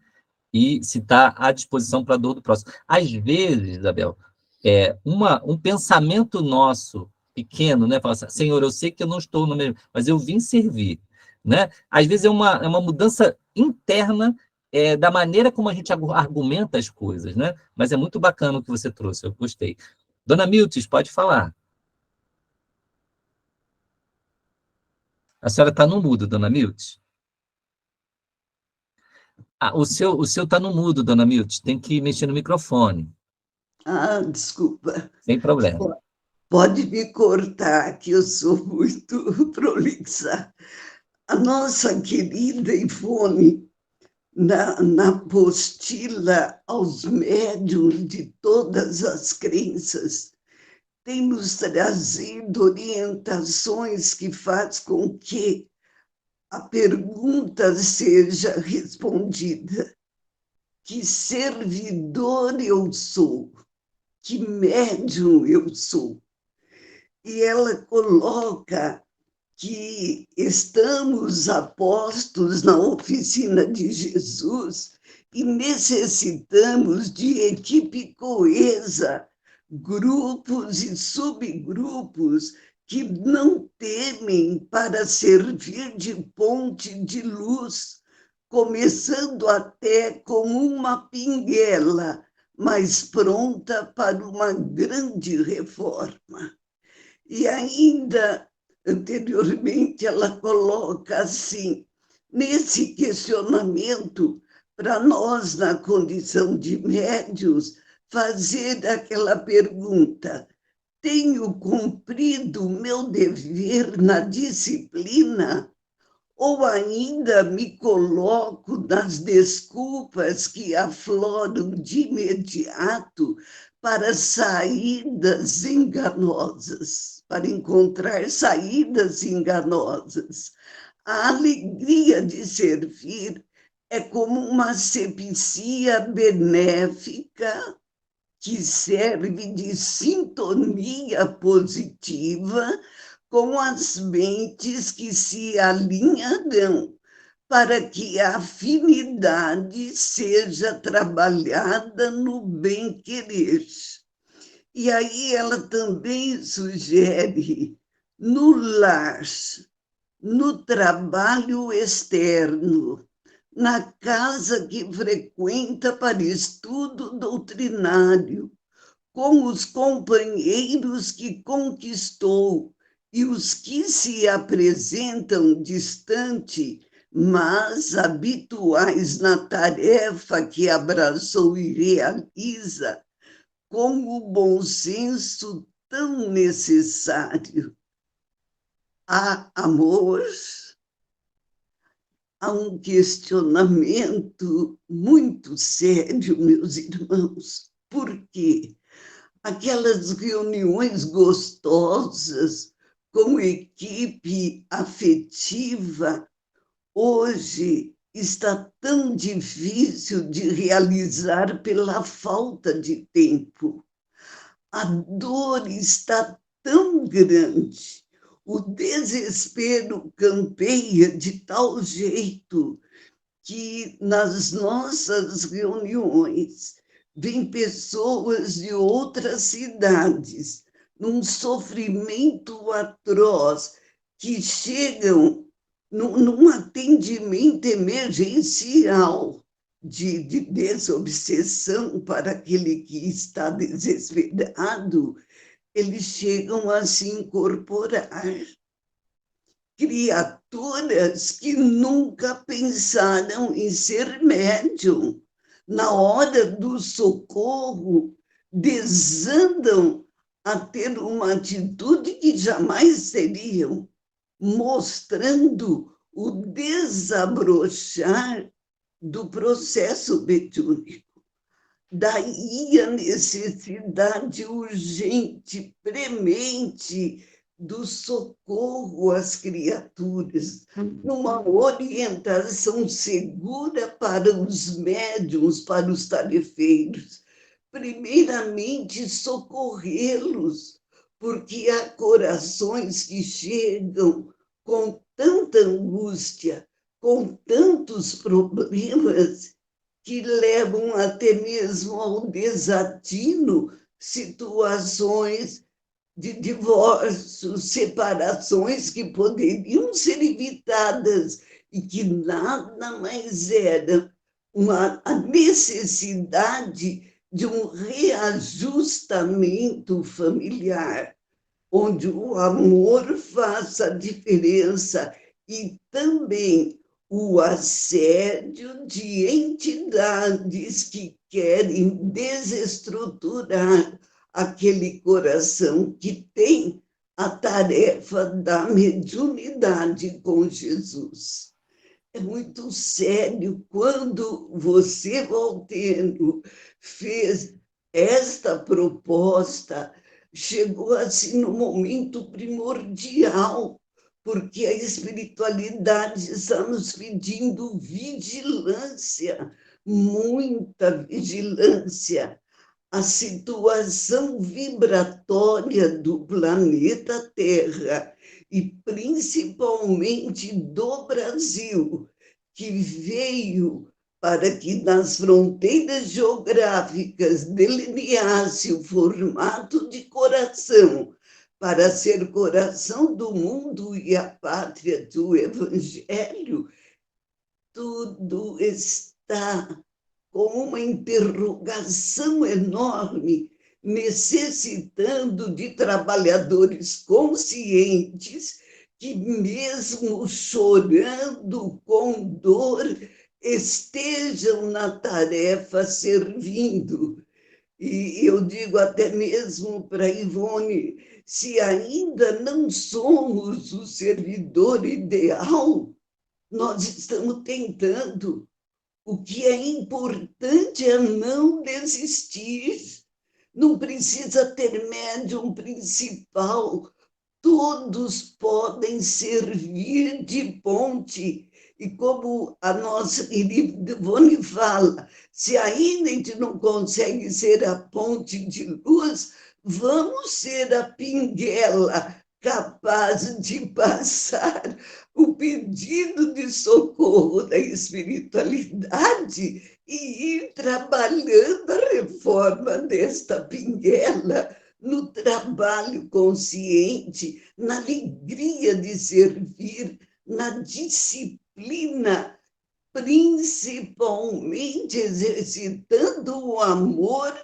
E se estar à disposição para a dor do próximo. Às vezes, Isabel, um pensamento nosso pequeno, né? Fala assim, Senhor, eu sei que eu não estou no mesmo, mas eu vim servir, né? Às vezes é uma mudança interna da maneira como a gente argumenta as coisas, né? Mas é muito bacana o que você trouxe, eu gostei. Dona Miltes, pode falar. A senhora está no mudo, Dona Miltes. Ah, o seu está no mudo, Dona Miltes. Tem que mexer no microfone. Ah, desculpa. Sem problema. Pode me cortar, que eu sou muito prolixa. A nossa querida Ivone, na apostila aos médiuns de todas as crenças, tem nos trazido orientações que faz com que a pergunta seja respondida. Que servidor eu sou? Que médium eu sou? E ela coloca que estamos apostos na oficina de Jesus e necessitamos de equipe coesa, grupos e subgrupos que não temem para servir de ponte de luz, começando até com uma pinguela, mas pronta para uma grande reforma. E ainda, anteriormente, ela coloca assim, nesse questionamento, para nós, na condição de médios, fazer aquela pergunta: tenho cumprido o meu dever na disciplina? Ou ainda me coloco nas desculpas que afloram de imediato para saídas enganosas, para encontrar saídas enganosas? A alegria de servir é como uma asepsia benéfica que serve de sintonia positiva com as mentes que se alinharão para que a afinidade seja trabalhada no bem-querer. E aí ela também sugere, no lar, no trabalho externo, na casa que frequenta para estudo doutrinário, com os companheiros que conquistou e os que se apresentam distante, mas habituais na tarefa que abraçou e realiza, com o bom senso tão necessário. Há amor, há um questionamento muito sério, meus irmãos. Por quê? Aquelas reuniões gostosas com equipe afetiva, hoje está tão difícil de realizar pela falta de tempo. A dor está tão grande, o desespero campeia de tal jeito que nas nossas reuniões vêm pessoas de outras cidades, num sofrimento atroz, que chegam num atendimento emergencial de desobsessão para aquele que está desesperado, eles chegam a se incorporar. Criaturas que nunca pensaram em ser médium, na hora do socorro, desandam a ter uma atitude que jamais teriam, mostrando o desabrochar do processo mediúnico. Daí a necessidade urgente, premente, do socorro às criaturas, numa orientação segura para os médiuns, para os tarefeiros. Primeiramente, socorrê-los, porque há corações que chegam com tanta angústia, com tantos problemas, que levam até mesmo ao desatino situações de divórcios, separações que poderiam ser evitadas e que nada mais era a necessidade de um reajustamento familiar, onde o amor faça a diferença e também o assédio de entidades que querem desestruturar aquele coração que tem a tarefa da mediunidade com Jesus. É muito sério quando você, Valteno, fez esta proposta, chegou assim no momento primordial, porque a espiritualidade está nos pedindo vigilância, muita vigilância. A situação vibratória do planeta Terra e principalmente do Brasil, que veio para que nas fronteiras geográficas delineasse o formato de coração, para ser coração do mundo e a pátria do Evangelho, tudo está com uma interrogação enorme, necessitando de trabalhadores conscientes que, mesmo chorando com dor, estejam na tarefa servindo. E eu digo até mesmo para Ivone, se ainda não somos o servidor ideal, nós estamos tentando. O que é importante é não desistir. Não precisa ter médium principal. Todos podem servir de ponte. E como a nossa querida Ivone fala, se ainda a gente não consegue ser a ponte de luz, vamos ser a pinguela capaz de passar o pedido de socorro da espiritualidade e ir trabalhando a reforma desta pinguela no trabalho consciente, na alegria de servir, na disciplina, principalmente exercitando o amor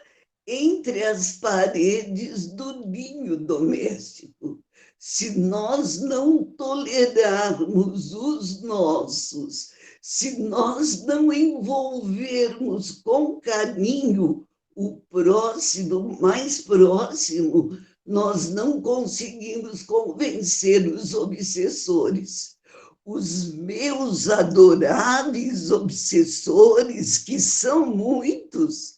entre as paredes do ninho doméstico. Se nós não tolerarmos os nossos, se nós não envolvermos com carinho o próximo, mais próximo, nós não conseguimos convencer os obsessores. Os meus adoráveis obsessores, que são muitos,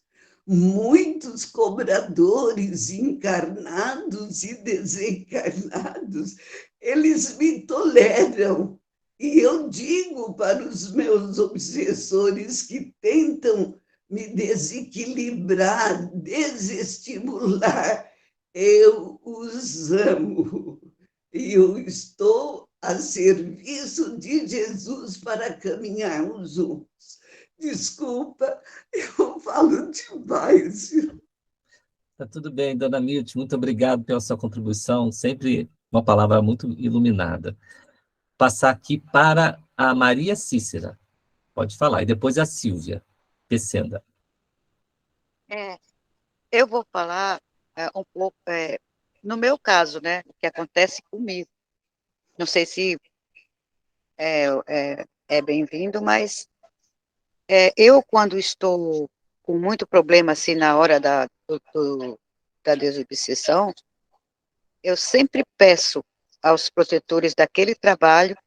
muitos cobradores encarnados e desencarnados, eles me toleram. E eu digo para os meus obsessores que tentam me desequilibrar, desestimular, eu os amo. E eu estou a serviço de Jesus para caminharmos juntos. Desculpa, eu falo demais. Tá tudo bem, dona Milt, muito obrigado pela sua contribuição, sempre uma palavra muito iluminada. Passar aqui para a Maria Cícera, pode falar, e depois a Silvia Pecenda. Eu vou falar um pouco, no meu caso, né, o que acontece comigo. Não sei se é bem-vindo, mas eu, quando estou com muito problema, assim, na hora da desobsessão, eu sempre peço aos protetores daquele trabalho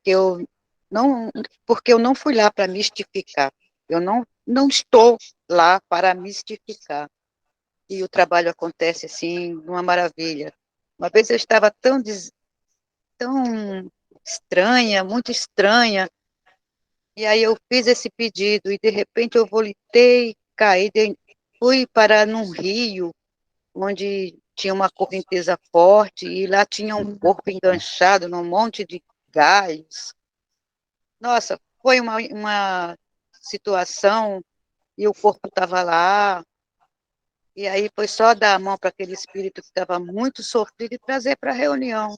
que eu não, porque eu não fui lá para mistificar, eu não estou lá para mistificar, e o trabalho acontece, assim, uma maravilha. Uma vez eu estava tão estranha, muito estranha, e aí eu fiz esse pedido, e de repente eu voltei, caí, fui parar num rio, onde tinha uma correnteza forte, e lá tinha um corpo enganchado num monte de galhos. Nossa, foi uma situação, e o corpo estava lá, E aí foi só dar a mão para aquele espírito que estava muito sofrido e trazer para a reunião.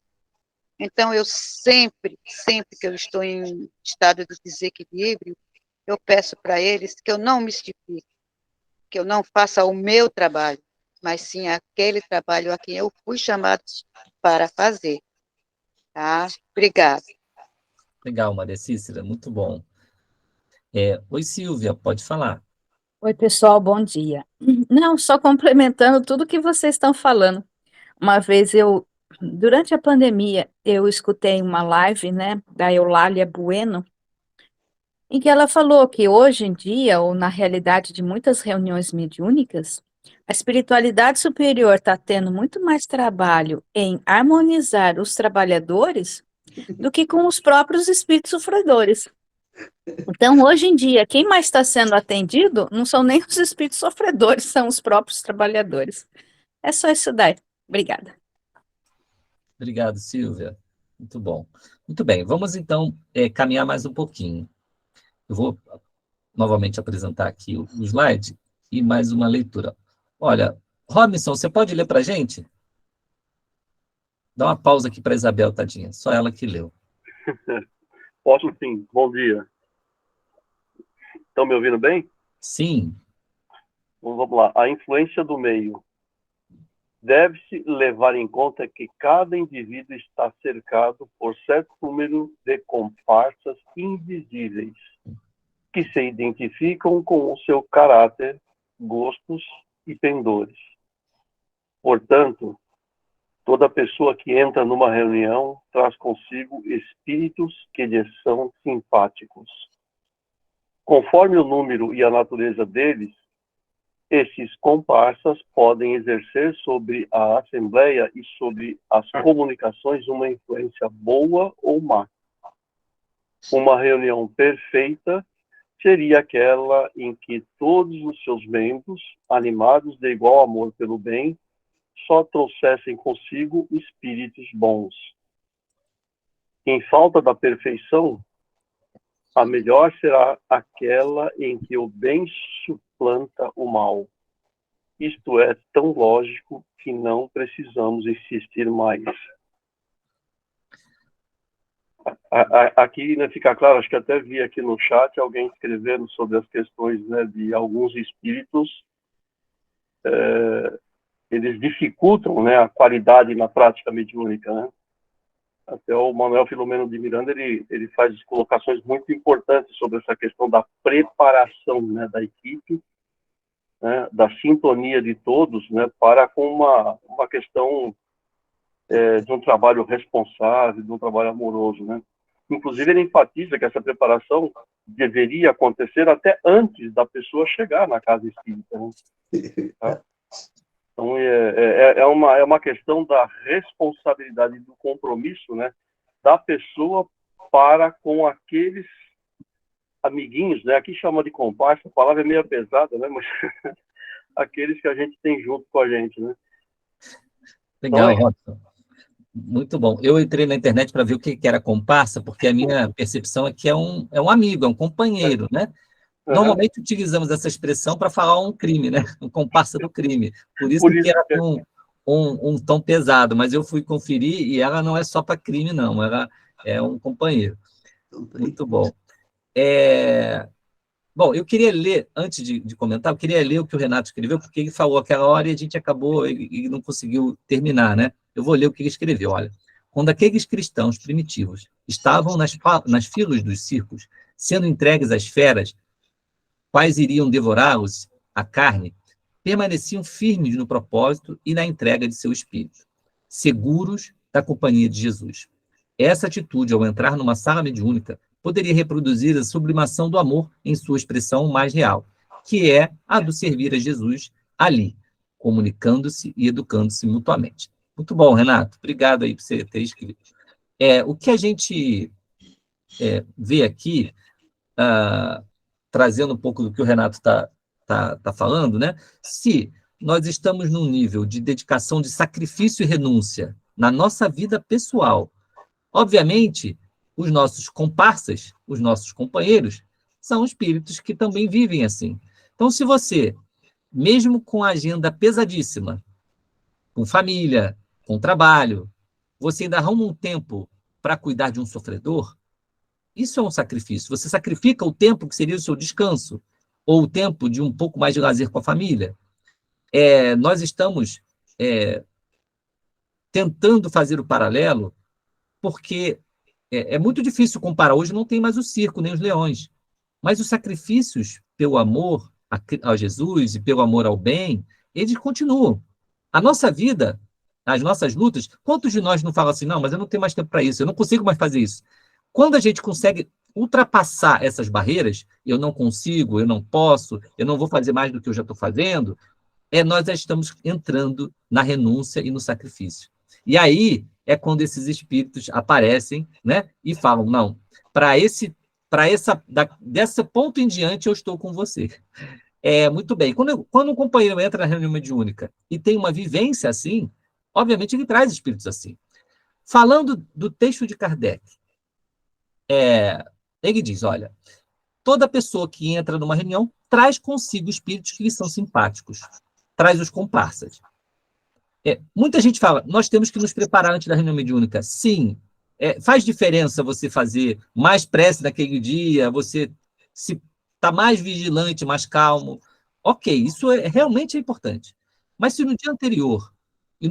Então, eu sempre que eu estou em estado de desequilíbrio, eu peço para eles que eu não mistifique, que eu não faça o meu trabalho, mas sim aquele trabalho a quem eu fui chamado para fazer. Tá? Obrigada. Legal, Maria Cícera, muito bom. Oi, Silvia, pode falar. Oi, pessoal, bom dia. Não, só complementando tudo que vocês estão falando. Uma vez durante a pandemia, eu escutei uma live, né, da Eulália Bueno, em que ela falou que hoje em dia, ou na realidade de muitas reuniões mediúnicas, a espiritualidade superior está tendo muito mais trabalho em harmonizar os trabalhadores do que com os próprios espíritos sofredores. Então, hoje em dia, quem mais está sendo atendido não são nem os espíritos sofredores, são os próprios trabalhadores. É só isso daí. Obrigada. Obrigado, Silvia. Muito bom. Muito bem, vamos então caminhar mais um pouquinho. Eu vou novamente apresentar aqui o slide e mais uma leitura. Olha, Robinson, você pode ler para a gente? Dá uma pausa aqui para a Isabel, tadinha. Só ela que leu. Posso sim. Bom dia. Estão me ouvindo bem? Sim. Então, vamos lá. A influência do meio. Deve-se levar em conta que cada indivíduo está cercado por certo número de comparsas invisíveis, que se identificam com o seu caráter, gostos e pendores. Portanto, toda pessoa que entra numa reunião traz consigo espíritos que lhe são simpáticos. Conforme o número e a natureza deles, esses comparsas podem exercer sobre a Assembleia e sobre as comunicações uma influência boa ou má. Uma reunião perfeita seria aquela em que todos os seus membros, animados de igual amor pelo bem, só trouxessem consigo espíritos bons. Em falta da perfeição, a melhor será aquela em que o bem suplanta o mal. Isto é tão lógico que não precisamos insistir mais. Aqui, né, fica claro, acho que até vi aqui no chat alguém escrevendo sobre as questões, né, de alguns espíritos, eles dificultam, né, a qualidade na prática mediúnica, né? Até o Manuel Filomeno de Miranda, ele faz colocações muito importantes sobre essa questão da preparação, né, da equipe, né, da sintonia de todos, né, para com uma questão de um trabalho responsável, de um trabalho amoroso, né? Inclusive, ele enfatiza que essa preparação deveria acontecer até antes da pessoa chegar na casa espírita, né? Tá? Então, é uma questão da responsabilidade, do compromisso, né, da pessoa para com aqueles amiguinhos, né? Aqui chama de comparsa, a palavra é meio pesada, né? Mas aqueles que a gente tem junto com a gente, né? Legal, Então, Robson. Muito bom. Eu entrei na internet para ver o que era comparsa, porque a minha percepção é que é um amigo, é um companheiro, né? Normalmente utilizamos essa expressão para falar um crime, né? Um comparsa do crime. Por isso que era um tom pesado, mas eu fui conferir e ela não é só para crime, não. Ela é um companheiro. Muito bom. Bom, eu queria ler, antes de comentar, eu queria ler o que o Renato escreveu, porque ele falou aquela hora e a gente acabou e não conseguiu terminar, né? Eu vou ler o que ele escreveu, olha. Quando aqueles cristãos primitivos estavam nas filas dos circos, sendo entregues às feras, quais iriam devorá-los, a carne, permaneciam firmes no propósito e na entrega de seu espírito, seguros da companhia de Jesus. Essa atitude, ao entrar numa sala mediúnica, poderia reproduzir a sublimação do amor em sua expressão mais real, que é a do servir a Jesus ali, comunicando-se e educando-se mutuamente. Muito bom, Renato. Obrigado aí por você ter escrito. O que a gente vê aqui, trazendo um pouco do que o Renato está falando, né? Se nós estamos num nível de dedicação, de sacrifício e renúncia na nossa vida pessoal, obviamente, os nossos comparsas, os nossos companheiros, são espíritos que também vivem assim. Então, se você mesmo com a agenda pesadíssima, com família, com trabalho, você ainda arruma um tempo para cuidar de um sofredor, isso é um sacrifício. Você sacrifica o tempo que seria o seu descanso, ou o tempo de um pouco mais de lazer com a família. Nós estamos tentando fazer o paralelo, porque é muito difícil comparar. Hoje não tem mais o circo, nem os leões. Mas os sacrifícios pelo amor a Jesus e pelo amor ao bem, eles continuam. A nossa vida, as nossas lutas, quantos de nós não falam assim, não, mas eu não tenho mais tempo para isso, eu não consigo mais fazer isso. Quando a gente consegue ultrapassar essas barreiras, eu não consigo, eu não posso, eu não vou fazer mais do que eu já estou fazendo, nós já estamos entrando na renúncia e no sacrifício. E aí é quando esses espíritos aparecem, né, e falam, não, desse ponto em diante eu estou com você. Muito bem. Quando um companheiro entra na reunião mediúnica e tem uma vivência assim, obviamente ele traz espíritos assim. Falando do texto de Kardec, ele diz, olha, toda pessoa que entra numa reunião traz consigo espíritos que lhe são simpáticos, traz os comparsas. Muita gente fala, nós temos que nos preparar antes da reunião mediúnica. Sim, faz diferença você fazer mais prece naquele dia, você está mais vigilante, mais calmo. Ok, isso realmente é importante. Mas se no dia anterior e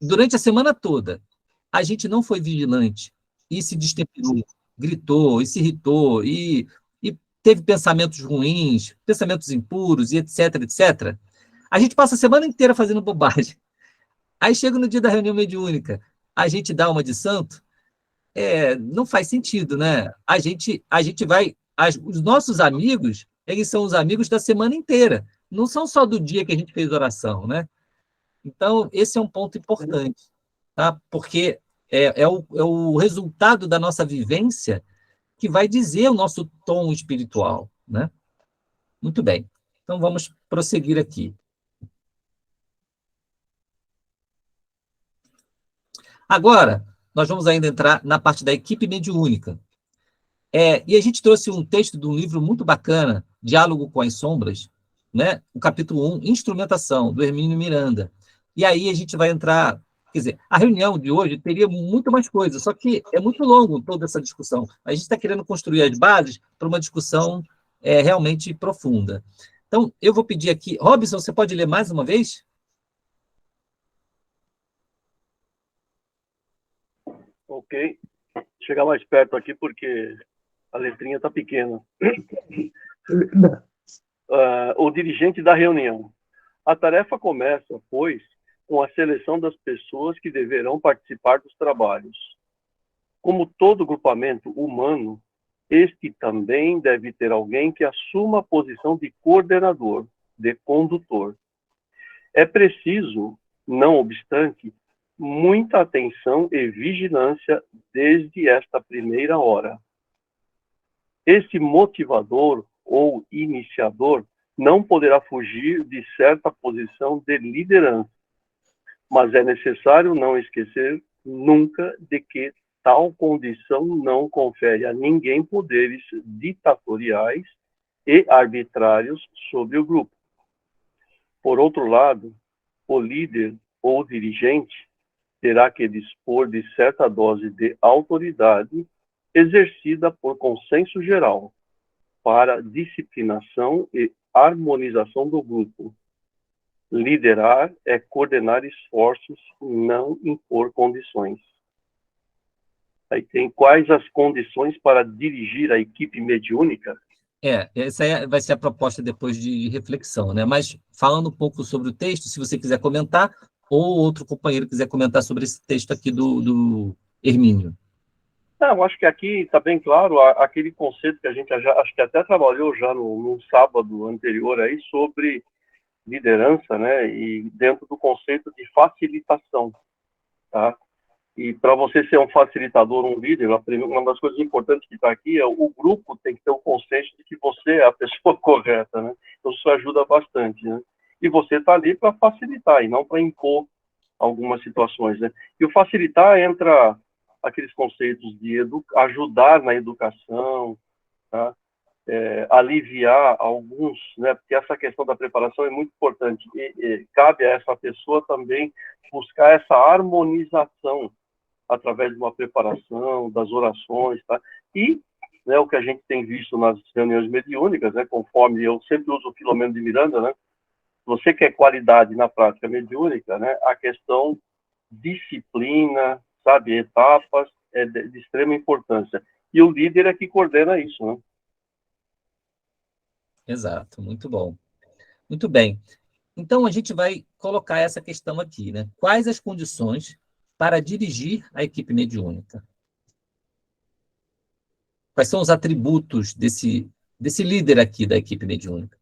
durante a semana toda a gente não foi vigilante e se destemperou, gritou e se irritou e teve pensamentos ruins, pensamentos impuros e etc, etc, a gente passa a semana inteira fazendo bobagem. Aí chega no dia da reunião mediúnica, a gente dá uma de santo, não faz sentido, né? A gente vai... os nossos amigos, eles são os amigos da semana inteira, não são só do dia que a gente fez oração, né? Então, esse é um ponto importante, tá? Porque é o resultado da nossa vivência que vai dizer o nosso tom espiritual, né? Muito bem. Então, vamos prosseguir aqui. Agora, nós vamos ainda entrar na parte da equipe mediúnica. E a gente trouxe um texto de um livro muito bacana, Diálogo com as Sombras, né? O capítulo 1, Instrumentação, do Hermínio Miranda. E aí a gente vai entrar... Quer dizer, a reunião de hoje teria muito mais coisa, só que é muito longo toda essa discussão. A gente está querendo construir as bases para uma discussão realmente profunda. Então, eu vou pedir aqui... Robson, você pode ler mais uma vez? Ok. Chegar mais perto aqui porque a letrinha está pequena. O dirigente da reunião. A tarefa começa, pois, com a seleção das pessoas que deverão participar dos trabalhos. Como todo grupamento humano, este também deve ter alguém que assuma a posição de coordenador, de condutor. É preciso, não obstante, muita atenção e vigilância desde esta primeira hora. Esse motivador ou iniciador não poderá fugir de certa posição de liderança, mas é necessário não esquecer nunca de que tal condição não confere a ninguém poderes ditatoriais e arbitrários sobre o grupo. Por outro lado, o líder ou dirigente terá que dispor de certa dose de autoridade exercida por consenso geral para disciplinação e harmonização do grupo. Liderar é coordenar esforços, não impor condições. Aí tem quais as condições para dirigir a equipe mediúnica? Essa vai ser a proposta depois de reflexão, né? Mas falando um pouco sobre o texto, se você quiser comentar, ou outro companheiro quiser comentar sobre esse texto aqui do Hermínio. Não, acho que aqui está bem claro aquele conceito que a gente acho que até trabalhou já no sábado anterior aí sobre liderança, né? E dentro do conceito de facilitação, tá? E para você ser um facilitador, um líder, uma das coisas importantes que está aqui é o grupo tem que ter o consenso de que você é a pessoa correta, né? Então isso ajuda bastante, né? E você está ali para facilitar e não para impor algumas situações, né? E o facilitar entra aqueles conceitos de ajudar na educação, tá? aliviar alguns, né, porque essa questão da preparação é muito importante, e cabe a essa pessoa também buscar essa harmonização através de uma preparação, das orações, tá? E, né, o que a gente tem visto nas reuniões mediúnicas, né, conforme eu sempre uso o Filomeno de Miranda, né, você quer qualidade na prática mediúnica, né, a questão disciplina, sabe, etapas, é de extrema importância. E o líder é que coordena isso, né? Exato, muito bom. Muito bem. Então, a gente vai colocar essa questão aqui, né? Quais as condições para dirigir a equipe mediúnica? Quais são os atributos desse líder aqui da equipe mediúnica?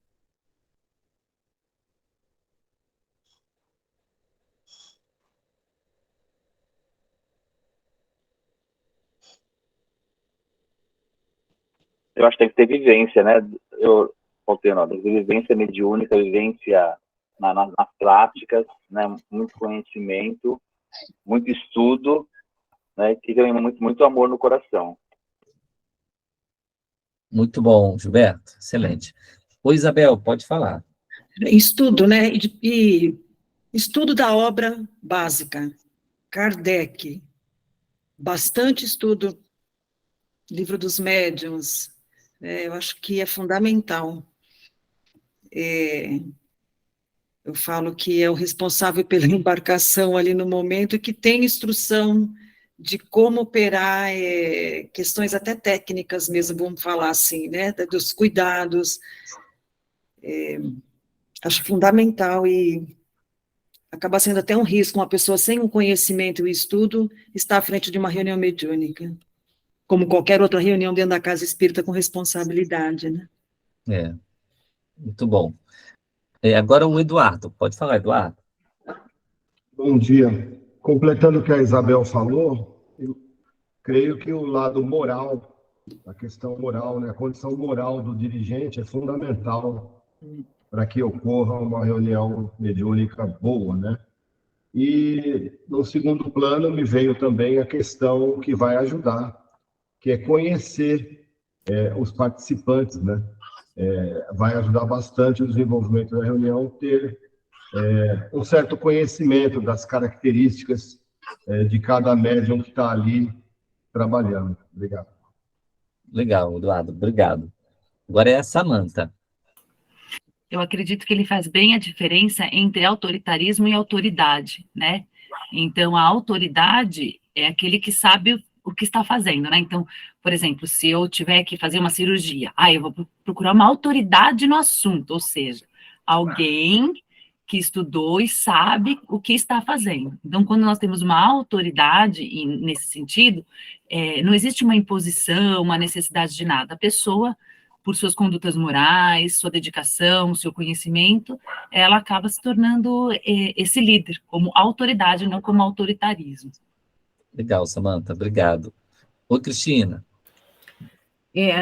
Eu acho que tem que ter vivência, né? Eu contei, não, vivência mediúnica, vivência nas práticas, né? Muito conhecimento, muito estudo, né? E também muito amor no coração. Muito bom, Gilberto. Excelente. Ô, Isabel, pode falar. Estudo, né? E estudo da obra básica. Kardec. Bastante estudo. Livro dos Médiuns. Eu acho que é fundamental. Eu falo que é o responsável pela embarcação ali no momento e que tem instrução de como operar, questões até técnicas mesmo, vamos falar assim, né, dos cuidados. Acho fundamental e acaba sendo até um risco uma pessoa sem um conhecimento e estudo estar à frente de uma reunião mediúnica, como qualquer outra reunião dentro da casa espírita com responsabilidade, né? Muito bom. Agora o Eduardo. Pode falar, Eduardo. Bom dia. Completando o que a Isabel falou, eu creio que o lado moral, a questão moral, né, a condição moral do dirigente é fundamental para que ocorra uma reunião mediúnica boa, né? E, no segundo plano, me veio também a questão que vai ajudar, que é conhecer os participantes, né? Vai ajudar bastante o desenvolvimento da reunião ter um certo conhecimento das características de cada médium que está ali trabalhando. Obrigado. Legal, Eduardo. Obrigado. Agora é a Samantha. Eu acredito que ele faz bem a diferença entre autoritarismo e autoridade, né? Então, a autoridade é aquele que sabe o que está fazendo, né? Então, por exemplo, se eu tiver que fazer uma cirurgia, eu vou procurar uma autoridade no assunto, ou seja, alguém que estudou e sabe o que está fazendo. Então, quando nós temos uma autoridade nesse sentido, não existe uma imposição, uma necessidade de nada. A pessoa, por suas condutas morais, sua dedicação, seu conhecimento, ela acaba se tornando esse líder, como autoridade, não como autoritarismo. Legal, Samantha, obrigado. Ô, Cristina.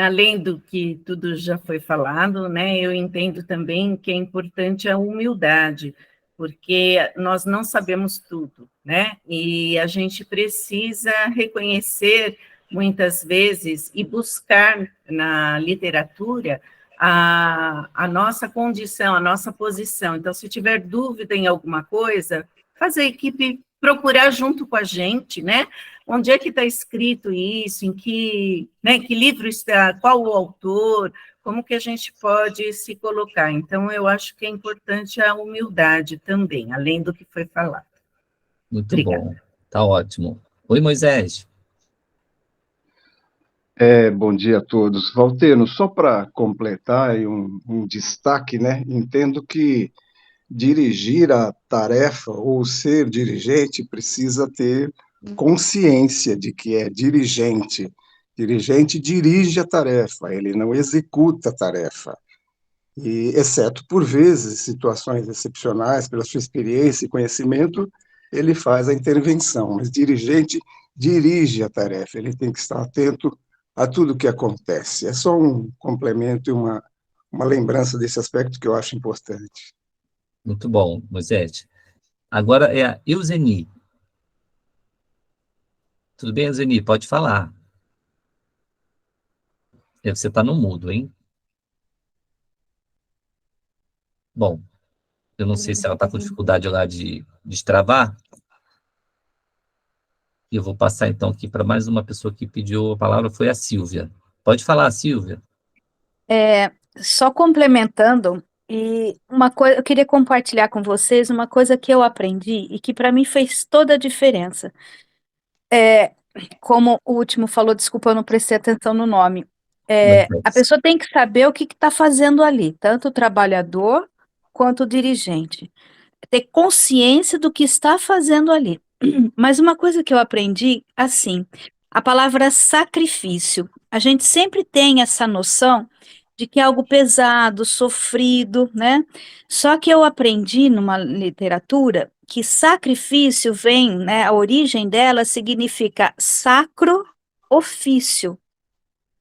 Além do que tudo já foi falado, né, eu entendo também que é importante a humildade, porque nós não sabemos tudo, né, e a gente precisa reconhecer muitas vezes e buscar na literatura a nossa condição, a nossa posição. Então, se tiver dúvida em alguma coisa, fazer a equipe procurar junto com a gente, né? Onde é que está escrito isso, em que livro está, qual o autor, como que a gente pode se colocar. Então, eu acho que é importante a humildade também, além do que foi falado. Muito Obrigada. bom, tá ótimo. Oi, Moisés. Bom dia a todos. Valteno, só para completar um destaque, né? Entendo que dirigir a tarefa ou ser dirigente precisa ter consciência de que é dirigente. Dirigente dirige a tarefa, ele não executa a tarefa. E, exceto por vezes, situações excepcionais, pela sua experiência e conhecimento, ele faz a intervenção, mas dirigente dirige a tarefa, ele tem que estar atento a tudo o que acontece. É só um complemento e uma lembrança desse aspecto que eu acho importante. Muito bom, Moisés. Agora é a Euseni. Tudo bem, Euseni? Pode falar. Você está no mudo, hein? Bom, eu não sei se ela está com dificuldade lá de destravar, e eu vou passar então aqui para mais uma pessoa que pediu a palavra, foi a Silvia. Pode falar, Silvia. Só complementando, e uma coisa, eu queria compartilhar com vocês uma coisa que eu aprendi e que para mim fez toda a diferença. Como o último falou, desculpa, eu não prestei atenção no nome. A pessoa tem que saber o que está fazendo ali, tanto o trabalhador quanto o dirigente. Ter consciência do que está fazendo ali. Mas uma coisa que eu aprendi, assim, a palavra sacrifício. A gente sempre tem essa noção de que é algo pesado, sofrido, né? Só que eu aprendi numa literatura que sacrifício vem, né? A origem dela significa sacro ofício.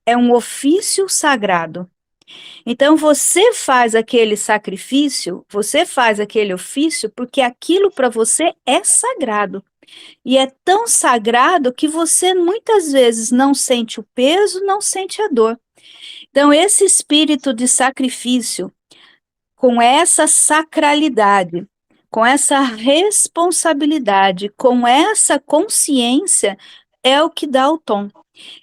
É um ofício sagrado. Então, você faz aquele sacrifício, você faz aquele ofício, porque aquilo para você é sagrado. E é tão sagrado que você muitas vezes não sente o peso, não sente a dor. Então, esse espírito de sacrifício, com essa sacralidade, com essa responsabilidade, com essa consciência, é o que dá o tom.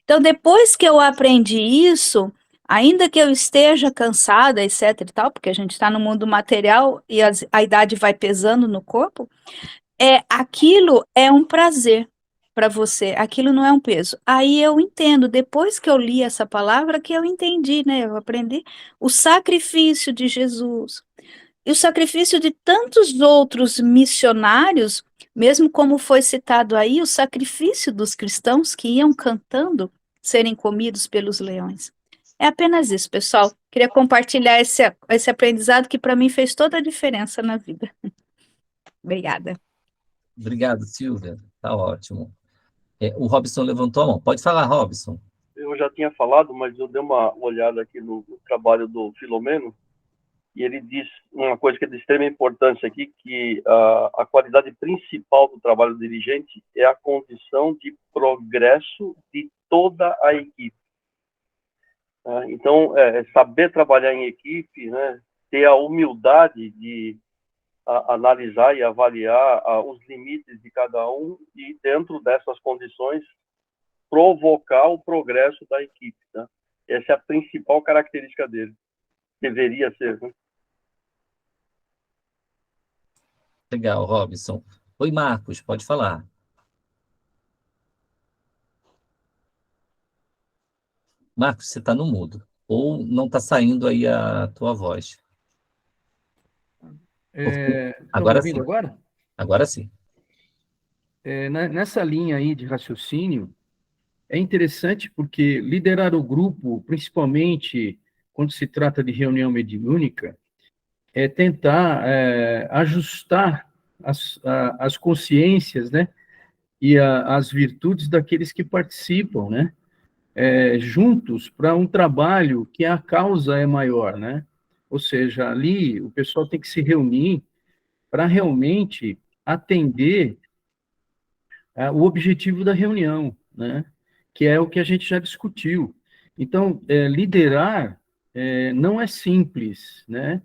Então, depois que eu aprendi isso, ainda que eu esteja cansada, etc e tal, porque a gente está no mundo material e a idade vai pesando no corpo, aquilo é um prazer para você, aquilo não é um peso. Aí eu entendo, depois que eu li essa palavra, que eu entendi, né? Eu aprendi o sacrifício de Jesus e o sacrifício de tantos outros missionários, mesmo como foi citado aí, o sacrifício dos cristãos que iam cantando serem comidos pelos leões. É apenas isso, pessoal. Queria compartilhar esse aprendizado que para mim fez toda a diferença na vida. Obrigada. Obrigado, Silvia. Tá ótimo. O Robson levantou a mão. Pode falar, Robson. Eu já tinha falado, mas eu dei uma olhada aqui no trabalho do Filomeno, e ele diz uma coisa que é de extrema importância aqui, que a qualidade principal do trabalho do dirigente é a condição de progresso de toda a equipe. Então, saber trabalhar em equipe, né, ter a humildade de analisar e avaliar os limites de cada um e, dentro dessas condições, provocar o progresso da equipe. Né? Essa é a principal característica dele. Deveria ser, né? Legal, Robson. Oi, Marcos, pode falar. Marcos, você está no mudo. Ou não está saindo aí a tua voz. Agora sim. Agora? Agora sim. Nessa linha aí de raciocínio, é interessante porque liderar o grupo, principalmente quando se trata de reunião mediúnica, é tentar ajustar as consciências, né, e as virtudes daqueles que participam, né, juntos para um trabalho que a causa é maior, né? Ou seja, ali o pessoal tem que se reunir para realmente atender o objetivo da reunião, né? Que é o que a gente já discutiu. Então, liderar não é simples, né?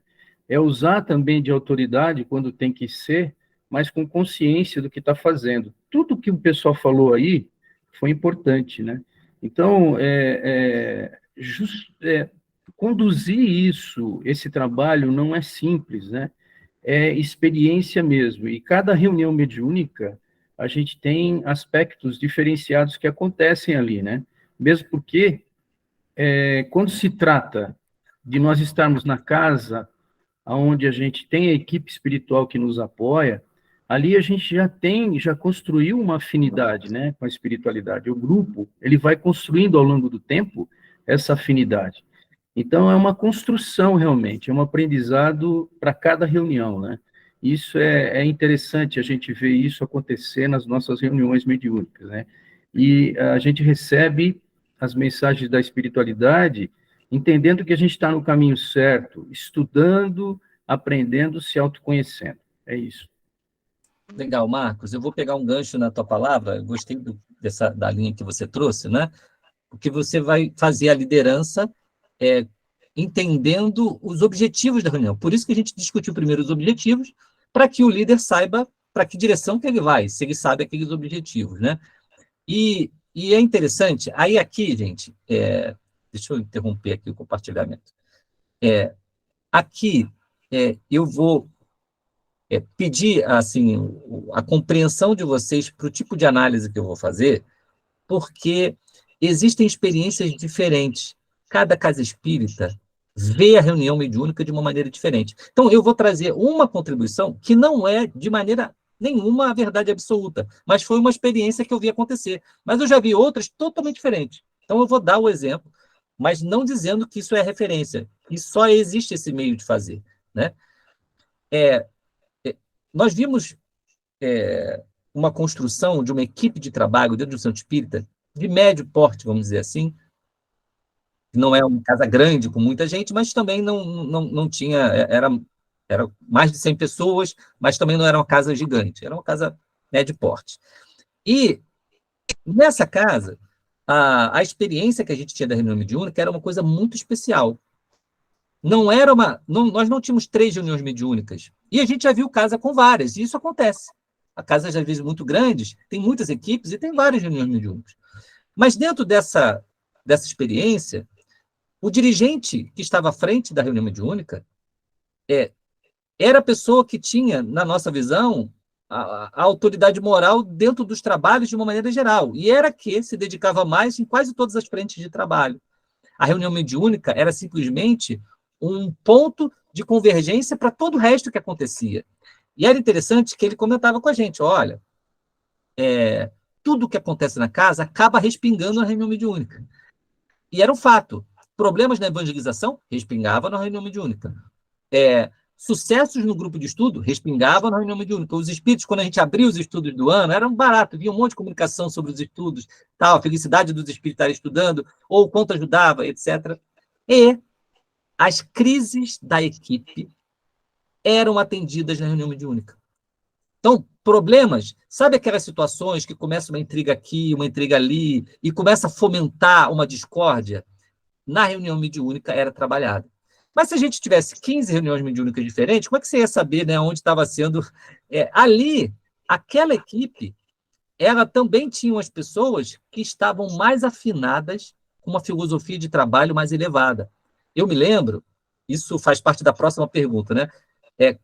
É usar também de autoridade quando tem que ser, mas com consciência do que está fazendo. Tudo que o pessoal falou aí foi importante, né? Então, conduzir esse trabalho não é simples, né? É experiência mesmo. E cada reunião mediúnica, a gente tem aspectos diferenciados que acontecem ali, né? Mesmo porque, quando se trata de nós estarmos na casa, onde a gente tem a equipe espiritual que nos apoia, ali a gente já construiu uma afinidade, né, com a espiritualidade. O grupo, ele vai construindo ao longo do tempo essa afinidade. Então, é uma construção realmente, é um aprendizado para cada reunião, né? Isso é interessante a gente ver isso acontecer nas nossas reuniões mediúnicas, né? E a gente recebe as mensagens da espiritualidade entendendo que a gente está no caminho certo, estudando, aprendendo, se autoconhecendo. É isso. Legal, Marcos. Eu vou pegar um gancho na tua palavra. Eu gostei da linha que você trouxe, né? Porque você vai fazer a liderança entendendo os objetivos da reunião. Por isso que a gente discutiu primeiro os objetivos, para que o líder saiba para que direção que ele vai, se ele sabe aqueles objetivos, né? E é interessante, aí aqui, gente, deixa eu interromper aqui o compartilhamento. Aqui, eu vou pedir, assim, a compreensão de vocês para o tipo de análise que eu vou fazer, porque existem experiências diferentes. Cada casa espírita vê a reunião mediúnica de uma maneira diferente. Então, eu vou trazer uma contribuição que não é, de maneira nenhuma, a verdade absoluta, mas foi uma experiência que eu vi acontecer. Mas eu já vi outras totalmente diferentes. Então, eu vou dar o exemplo, mas não dizendo que isso é referência, que só existe esse meio de fazer, né? Nós vimos uma construção de uma equipe de trabalho dentro do Centro Espírita, de médio porte, vamos dizer assim. Não é uma casa grande com muita gente, mas também não tinha, era mais de 100 pessoas, mas também não era uma casa gigante, era uma casa médio porte. E nessa casa, a experiência que a gente tinha da reunião mediúnica era uma coisa muito especial. Nós não tínhamos 3 reuniões mediúnicas, e a gente já viu casa com várias, e isso acontece. A casas, às vezes, muito grandes, tem muitas equipes e tem várias reuniões mediúnicas. Mas dentro dessa experiência, o dirigente que estava à frente da reunião mediúnica era a pessoa que tinha, na nossa visão, a autoridade moral dentro dos trabalhos de uma maneira geral, e era que se dedicava mais em quase todas as frentes de trabalho. A reunião mediúnica era simplesmente um ponto de convergência para todo o resto que acontecia. E era interessante que ele comentava com a gente, olha, tudo o que acontece na casa acaba respingando na reunião mediúnica. E era um fato. Problemas na evangelização, respingava na reunião mediúnica. Sucessos no grupo de estudo, respingava na reunião mediúnica. Os espíritos, quando a gente abria os estudos do ano, era um barato, havia um monte de comunicação sobre os estudos, tal, a felicidade dos espíritos estarem estudando, ou quanto ajudava, etc. E as crises da equipe eram atendidas na reunião mediúnica. Então, problemas, sabe aquelas situações que começa uma intriga aqui, uma intriga ali, e começa a fomentar uma discórdia? Na reunião mediúnica era trabalhada. Mas se a gente tivesse 15 reuniões mediúnicas diferentes, como é que você ia saber, né, onde estava sendo... ali, aquela equipe, ela também tinha as pessoas que estavam mais afinadas com uma filosofia de trabalho mais elevada. Eu me lembro, isso faz parte da próxima pergunta, né?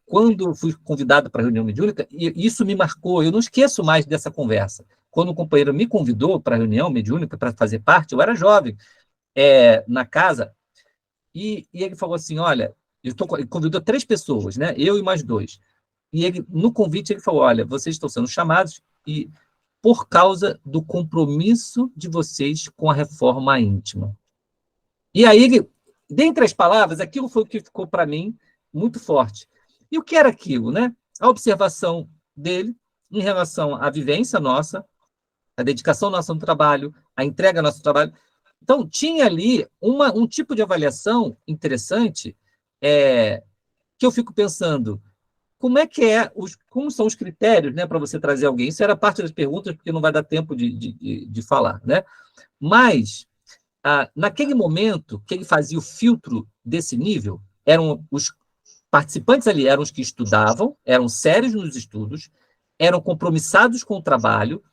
Quando fui convidado para a reunião mediúnica, e isso me marcou, eu não esqueço mais dessa conversa. Quando um companheiro me convidou para a reunião mediúnica, para fazer parte, eu era jovem, na casa, e ele falou assim, olha, ele convidou 3 pessoas, né? Eu e mais 2. E ele, no convite ele falou, olha, vocês estão sendo chamados e por causa do compromisso de vocês com a reforma íntima. E aí, dentre as palavras, aquilo foi o que ficou para mim muito forte. E o que era aquilo, né? A observação dele em relação à vivência nossa, a dedicação nossa no trabalho, a entrega ao nosso trabalho. Então, tinha ali um tipo de avaliação interessante, que eu fico pensando, como são os critérios, né, para você trazer alguém? Isso era parte das perguntas, porque não vai dar tempo de falar, né? Mas, naquele momento que ele fazia o filtro desse nível, eram os participantes ali, eram os que estudavam, eram sérios nos estudos, eram compromissados com o trabalho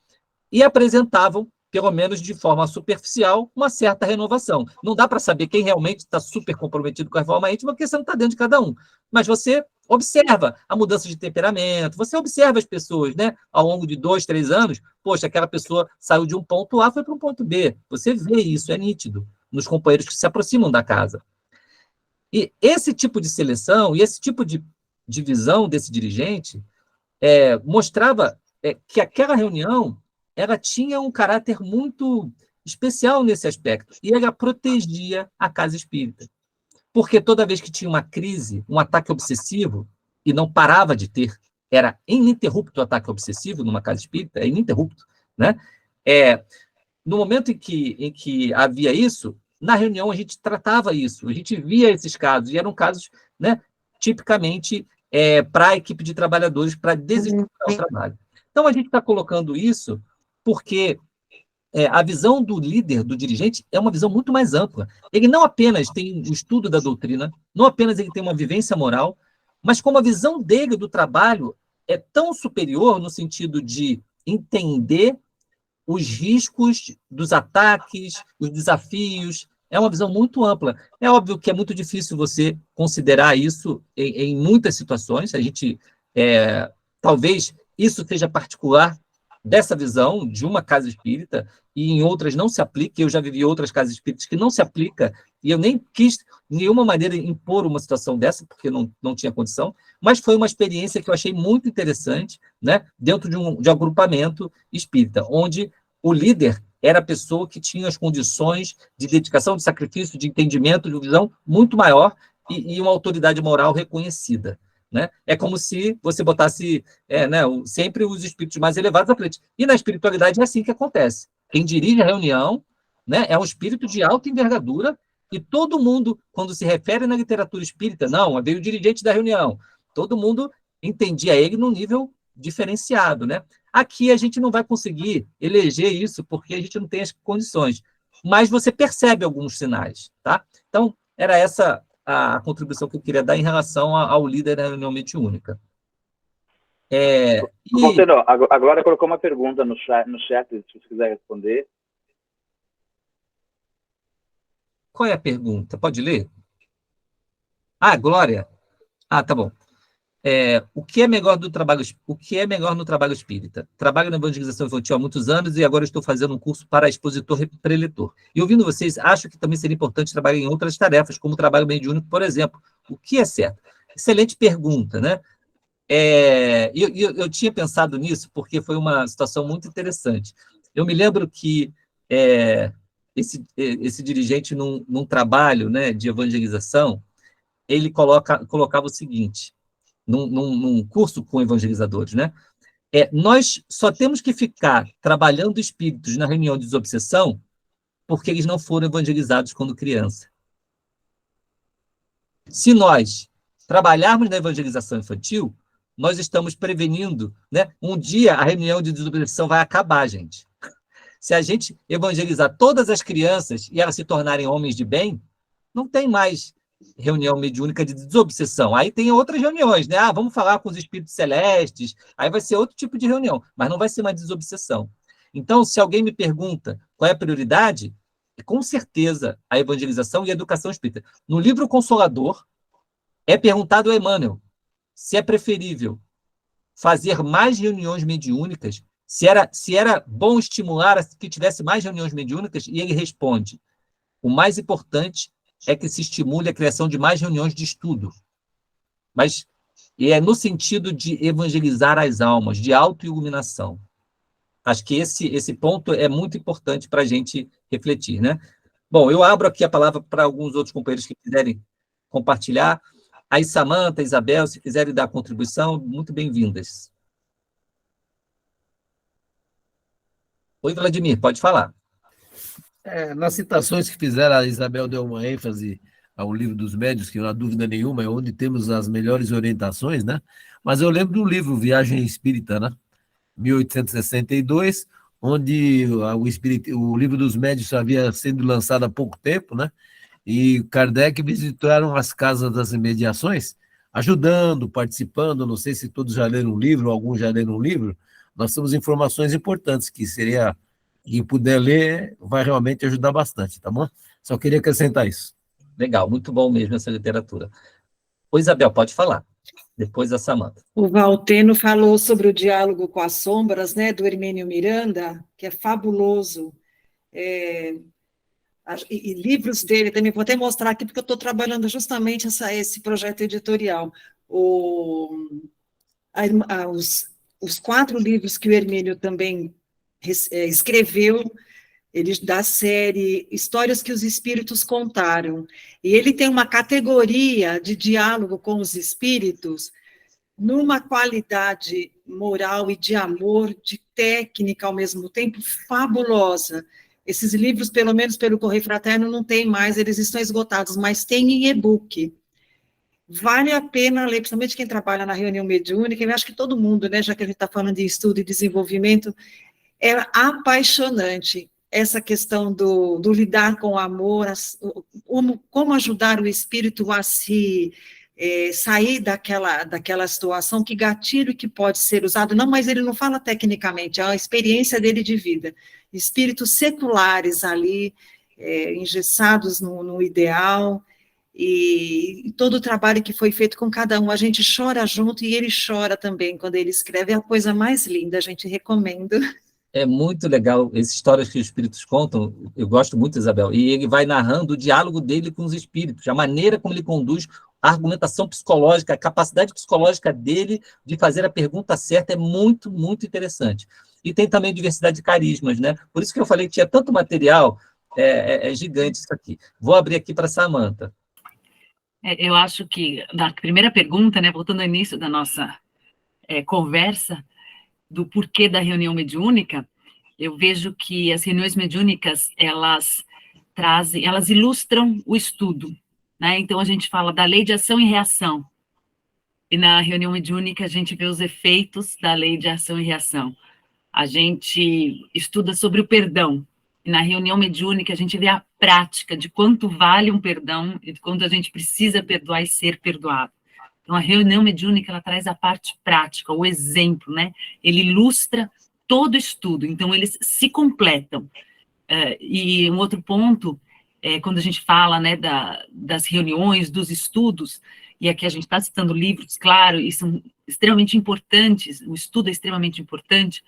e apresentavam, pelo menos de forma superficial, uma certa renovação. Não dá para saber quem realmente está super comprometido com a reforma íntima, porque você não está dentro de cada um. Mas você observa a mudança de temperamento, você observa as pessoas, né? Ao longo de 2, 3 anos, poxa, aquela pessoa saiu de um ponto A, foi para um ponto B. Você vê isso, é nítido, nos companheiros que se aproximam da casa. E esse tipo de seleção, e esse tipo de visão desse dirigente, mostrava que aquela reunião ela tinha um caráter muito especial nesse aspecto, e ela protegia a casa espírita. Porque toda vez que tinha uma crise, um ataque obsessivo, e não parava de ter, era ininterrupto o ataque obsessivo numa casa espírita, é ininterrupto, né? No momento em que havia isso, na reunião a gente tratava isso, a gente via esses casos, e eram casos, né, tipicamente para a equipe de trabalhadores, para desestruturar o trabalho. Então, a gente está colocando isso porque a visão do líder, do dirigente, é uma visão muito mais ampla. Ele não apenas tem o estudo da doutrina, não apenas ele tem uma vivência moral, mas como a visão dele do trabalho é tão superior no sentido de entender os riscos dos ataques, os desafios, é uma visão muito ampla. É óbvio que é muito difícil você considerar isso em muitas situações, a gente, talvez isso seja particular dessa visão de uma casa espírita, e em outras não se aplica. Eu já vivi outras casas espíritas que não se aplica, e eu nem quis, de nenhuma maneira, impor uma situação dessa, porque não tinha condição, mas foi uma experiência que eu achei muito interessante, né, dentro de um agrupamento espírita, onde o líder era a pessoa que tinha as condições de dedicação, de sacrifício, de entendimento, de visão muito maior e uma autoridade moral reconhecida. Né? É como se você botasse sempre os espíritos mais elevados à frente. E na espiritualidade é assim que acontece. Quem dirige a reunião, né, é um espírito de alta envergadura, e todo mundo, quando se refere na literatura espírita, não, veio o dirigente da reunião, todo mundo entendia ele num nível diferenciado. Né? Aqui a gente não vai conseguir eleger isso, porque a gente não tem as condições, mas você percebe alguns sinais. Tá? Então, era essa a contribuição que eu queria dar em relação ao líder da reunião mediúnica. Valtero, a Glória colocou uma pergunta no chat, se você quiser responder. Qual é a pergunta? Pode ler? Ah, Glória. Ah, tá bom. O que é melhor no trabalho espírita? Trabalho na evangelização infantil há muitos anos e agora estou fazendo um curso para expositor e preletor. E ouvindo vocês, acho que também seria importante trabalhar em outras tarefas, como o trabalho mediúnico, por exemplo. O que é certo? Excelente pergunta, né? Eu tinha pensado nisso porque foi uma situação muito interessante. Eu me lembro que esse dirigente, num trabalho, né, de evangelização, ele colocava o seguinte, num curso com evangelizadores, né? Nós só temos que ficar trabalhando espíritos na reunião de desobsessão porque eles não foram evangelizados quando criança. Se nós trabalharmos na evangelização infantil, nós estamos prevenindo, né? Um dia a reunião de desobsessão vai acabar, gente. Se a gente evangelizar todas as crianças e elas se tornarem homens de bem, não tem mais reunião mediúnica de desobsessão. Aí tem outras reuniões, né? Vamos falar com os espíritos celestes, aí vai ser outro tipo de reunião, mas não vai ser mais desobsessão. Então, se alguém me pergunta qual é a prioridade, com certeza a evangelização e a educação espírita. No livro Consolador, é perguntado a Emmanuel se é preferível fazer mais reuniões mediúnicas, se era bom estimular que tivesse mais reuniões mediúnicas, e ele responde: o mais importante é que se estimule a criação de mais reuniões de estudo. Mas é no sentido de evangelizar as almas, de autoiluminação. Acho que esse ponto é muito importante para a gente refletir, né? Bom, eu abro aqui a palavra para alguns outros companheiros que quiserem compartilhar. Aí, Samanta, Isabel, se quiserem dar contribuição, muito bem-vindas. Oi, Vladimir, pode falar. Nas citações que fizeram, a Isabel deu uma ênfase ao Livro dos Médiuns, que não há dúvida nenhuma é onde temos as melhores orientações, né? Mas eu lembro do livro Viagem Espírita, né? 1862, onde o Livro dos Médiuns havia sido lançado há pouco tempo, né? E Kardec visitaram as casas das imediações, ajudando, participando. Não sei se todos já leram um livro, alguns já leram um livro. Nós temos informações importantes que seria, quem puder ler, vai realmente ajudar bastante, tá bom? Só queria acrescentar isso. Legal, muito bom mesmo essa literatura. Ô, Isabel, pode falar. Depois a Samanta. O Valteno falou sobre o diálogo com as sombras, né, do Hermínio Miranda, que é fabuloso. E livros dele também, vou até mostrar aqui, porque eu estou trabalhando justamente esse projeto editorial. Os 4 livros que o Hermínio também escreveu, ele da série Histórias que os Espíritos Contaram. E ele tem uma categoria de diálogo com os espíritos numa qualidade moral e de amor, de técnica ao mesmo tempo, fabulosa. Esses livros, pelo menos pelo Correio Fraterno, não tem mais, eles estão esgotados, mas tem em e-book. Vale a pena ler, principalmente quem trabalha na reunião mediúnica, eu acho que todo mundo, né, já que a gente está falando de estudo e desenvolvimento, é apaixonante. essa questão do lidar com o amor, como ajudar o espírito a se sair daquela situação, que gatilho que pode ser usado, não, mas ele não fala tecnicamente, é a experiência dele de vida, espíritos seculares ali, engessados no ideal, e todo o trabalho que foi feito com cada um, a gente chora junto, e ele chora também, quando ele escreve, é a coisa mais linda, a gente recomenda. É muito legal, essas histórias que os espíritos contam, eu gosto muito, Isabel, e ele vai narrando o diálogo dele com os espíritos, a maneira como ele conduz a argumentação psicológica, a capacidade psicológica dele de fazer a pergunta certa é muito, muito interessante. E tem também diversidade de carismas, né? Por isso que eu falei que tinha tanto material, é gigante isso aqui. Vou abrir aqui para a Samantha. Eu acho que, na primeira pergunta, né, voltando ao início da nossa conversa, do porquê da reunião mediúnica, eu vejo que as reuniões mediúnicas, elas ilustram o estudo, né? Então, a gente fala da lei de ação e reação, e na reunião mediúnica a gente vê os efeitos da lei de ação e reação. A gente estuda sobre o perdão, e na reunião mediúnica a gente vê a prática de quanto vale um perdão e de quanto a gente precisa perdoar e ser perdoado. Então, a reunião mediúnica, ela traz a parte prática, o exemplo, né? Ele ilustra todo o estudo, então eles se completam. E um outro ponto, quando a gente fala, né, das reuniões, dos estudos, e aqui a gente está citando livros, claro, e são extremamente importantes, o estudo é extremamente importante,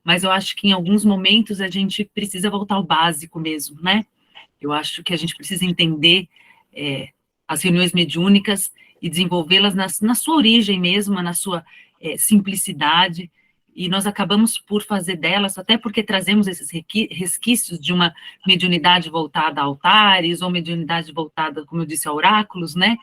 mas eu acho que em alguns momentos a gente precisa voltar ao básico mesmo, né? Eu acho que a gente precisa entender as reuniões mediúnicas e desenvolvê-las na sua origem mesmo, na sua simplicidade, e nós acabamos por fazer delas, até porque trazemos esses resquícios de uma mediunidade voltada a altares, ou mediunidade voltada, como eu disse, a oráculos, né?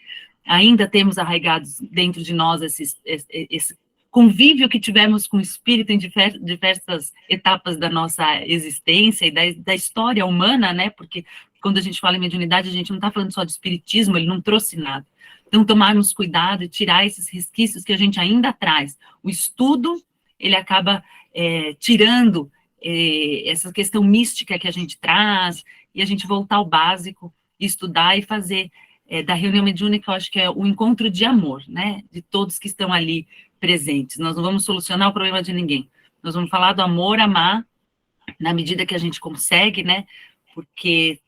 Ainda temos arraigados dentro de nós esse convívio que tivemos com o espírito em diversas etapas da nossa existência e da história humana, né? Porque quando a gente fala em mediunidade, a gente não está falando só de espiritismo, ele não trouxe nada. Então, tomarmos cuidado e tirar esses resquícios que a gente ainda traz. O estudo, ele acaba tirando essa questão mística que a gente traz, e a gente voltar ao básico, estudar e fazer da reunião mediúnica, eu acho que é o encontro de amor, né? De todos que estão ali presentes. Nós não vamos solucionar o problema de ninguém. Nós vamos falar do amor, amar, na medida que a gente consegue, né? Porque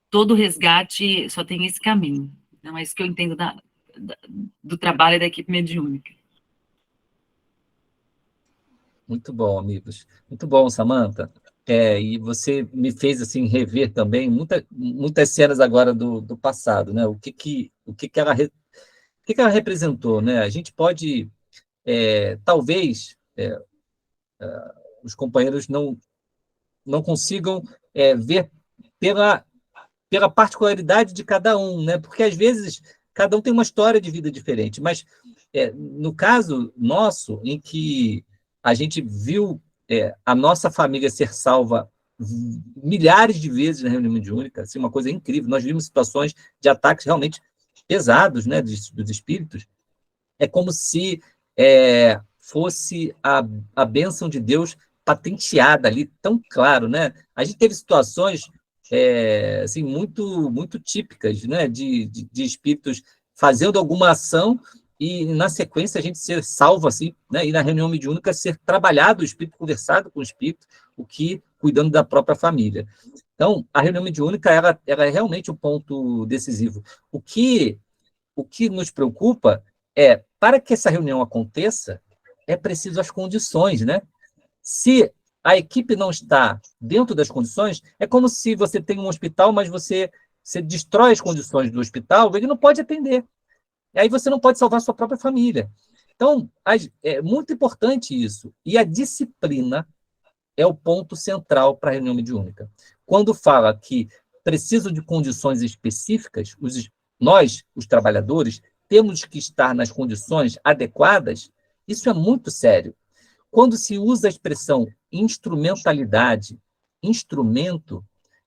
todo resgate só tem esse caminho. Não é isso que eu entendo do trabalho da equipe mediúnica. Muito bom, amigos. Muito bom, Samantha. E você me fez assim rever também muitas cenas agora do passado, né? O que ela representou, né? A gente pode, talvez, os companheiros não consigam ver pela particularidade de cada um, né? Porque às vezes cada um tem uma história de vida diferente, mas no caso nosso, em que a gente viu a nossa família ser salva milhares de vezes na reunião mediúnica, assim, uma coisa incrível. Nós vimos situações de ataques realmente pesados, né, dos espíritos. É como se fosse a bênção de Deus patenteada ali, tão claro, né? A gente teve situações assim, muito, muito típicas, né, de espíritos fazendo alguma ação e, na sequência, a gente ser salvo, assim, né, e na reunião mediúnica ser trabalhado o espírito, conversado com o espírito, o que cuidando da própria família. Então, a reunião mediúnica ela é realmente um ponto decisivo. O que nos preocupa para que essa reunião aconteça, é preciso as condições, né? Se a equipe não está dentro das condições, é como se você tem um hospital, mas você destrói as condições do hospital, ele não pode atender. E aí você não pode salvar sua própria família. Então, é muito importante isso. E a disciplina é o ponto central para a reunião mediúnica. Quando fala que preciso de condições específicas, nós, os trabalhadores, temos que estar nas condições adequadas, isso é muito sério. Quando se usa a expressão instrumentalidade, instrumento,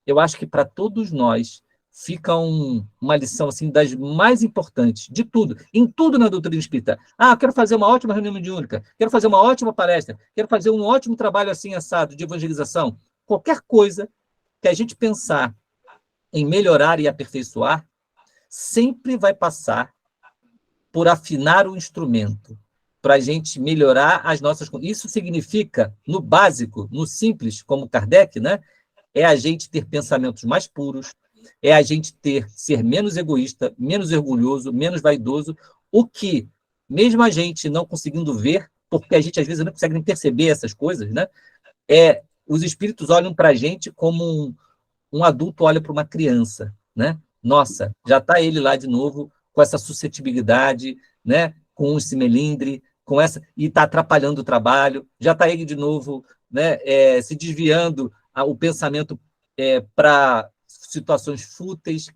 eu acho que para todos nós fica uma lição assim, das mais importantes de tudo, em tudo na doutrina espírita. Quero fazer uma ótima reunião mediúnica, quero fazer uma ótima palestra, quero fazer um ótimo trabalho assim assado de evangelização. Qualquer coisa que a gente pensar em melhorar e aperfeiçoar, sempre vai passar por afinar o instrumento, para a gente melhorar as nossas... Isso significa, no básico, no simples, como Kardec, né? É a gente ter pensamentos mais puros, é a gente ser menos egoísta, menos orgulhoso, menos vaidoso, o que, mesmo a gente não conseguindo ver, porque a gente às vezes não consegue nem perceber essas coisas, né? Os espíritos olham para a gente como um adulto olha para uma criança, né? Nossa, já está ele lá de novo com essa suscetibilidade, né? Com esse melindre, com essa, e está atrapalhando o trabalho, já está ele de novo, né? Se desviando o pensamento para situações fúteis,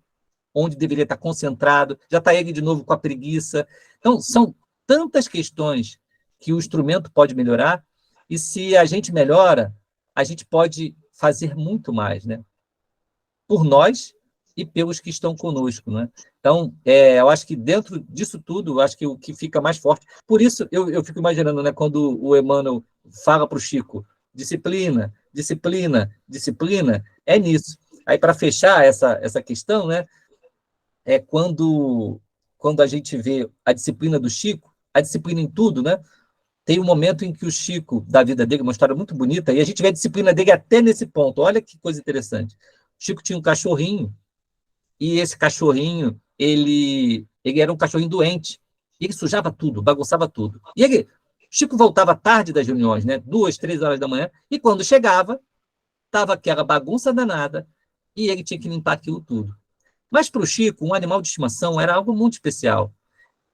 onde deveria estar concentrado, já está ele de novo com a preguiça. Então, são tantas questões que o instrumento pode melhorar, e se a gente melhora, a gente pode fazer muito mais, né? Por nós e pelos que estão conosco, né? Então, eu acho que dentro disso tudo, eu acho que o que fica mais forte... Por isso, eu fico imaginando, né, quando o Emmanuel fala para o Chico, disciplina, disciplina, disciplina, é nisso. Aí, para fechar essa questão, né, quando a gente vê a disciplina do Chico, a disciplina em tudo, né? Tem um momento em que o Chico, da vida dele, uma história muito bonita, e a gente vê a disciplina dele até nesse ponto. Olha que coisa interessante. O Chico tinha um cachorrinho, e esse cachorrinho, ele era um cachorrinho doente, e ele sujava tudo, bagunçava tudo. E o Chico voltava tarde das reuniões, né? 2, 3 horas da manhã, e quando chegava, estava aquela bagunça danada, e ele tinha que limpar aquilo tudo. Mas para o Chico, um animal de estimação era algo muito especial.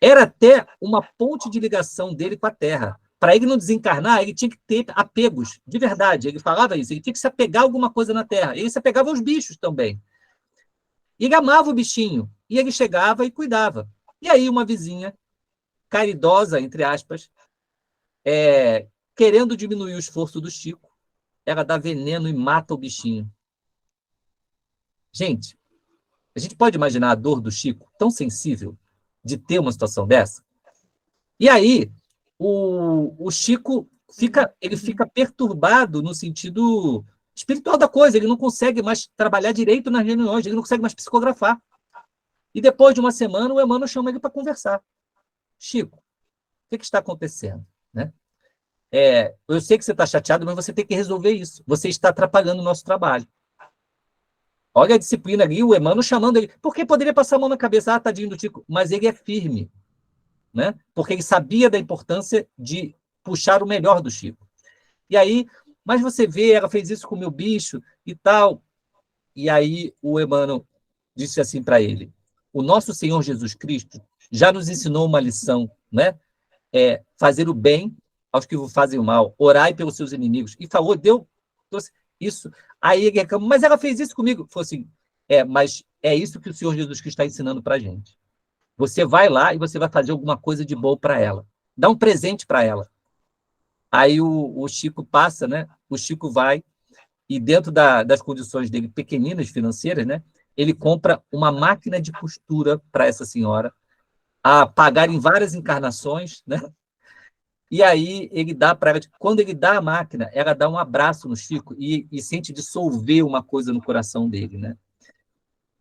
Era até uma ponte de ligação dele com a terra. Para ele não desencarnar, ele tinha que ter apegos, de verdade. Ele falava isso, ele tinha que se apegar a alguma coisa na terra. Ele se apegava aos bichos também. E ele amava o bichinho, e ele chegava e cuidava. E aí uma vizinha, caridosa, entre aspas, querendo diminuir o esforço do Chico, ela dá veneno e mata o bichinho. Gente, a gente pode imaginar a dor do Chico, tão sensível, de ter uma situação dessa? E aí, o Chico fica perturbado no sentido espiritual da coisa, ele não consegue mais trabalhar direito nas reuniões, ele não consegue mais psicografar. E depois de uma semana, o Emmanuel chama ele para conversar. Chico, o que está acontecendo? Né? Eu sei que você está chateado, mas você tem que resolver isso. Você está atrapalhando o nosso trabalho. Olha a disciplina ali, o Emmanuel chamando ele. Porque poderia passar a mão na cabeça, tadinho do Chico, mas ele é firme, né? Porque ele sabia da importância de puxar o melhor do Chico. E aí, mas você vê, ela fez isso com o meu bicho e tal. E aí o Emmanuel disse assim para ele, o nosso Senhor Jesus Cristo já nos ensinou uma lição, né? Fazer o bem aos que vos fazem o mal, orai pelos seus inimigos. E falou, deu isso. Aí ele reclamou, mas ela fez isso comigo. Falou assim, mas é isso que o Senhor Jesus Cristo está ensinando para a gente. Você vai lá e você vai fazer alguma coisa de boa para ela. Dá um presente para ela. Aí o Chico passa, né? O Chico vai e dentro das condições dele pequeninas financeiras, né? Ele compra uma máquina de costura para essa senhora, a pagar em várias encarnações, né? E aí ele dá para ela, quando ele dá a máquina, ela dá um abraço no Chico e sente dissolver uma coisa no coração dele, né?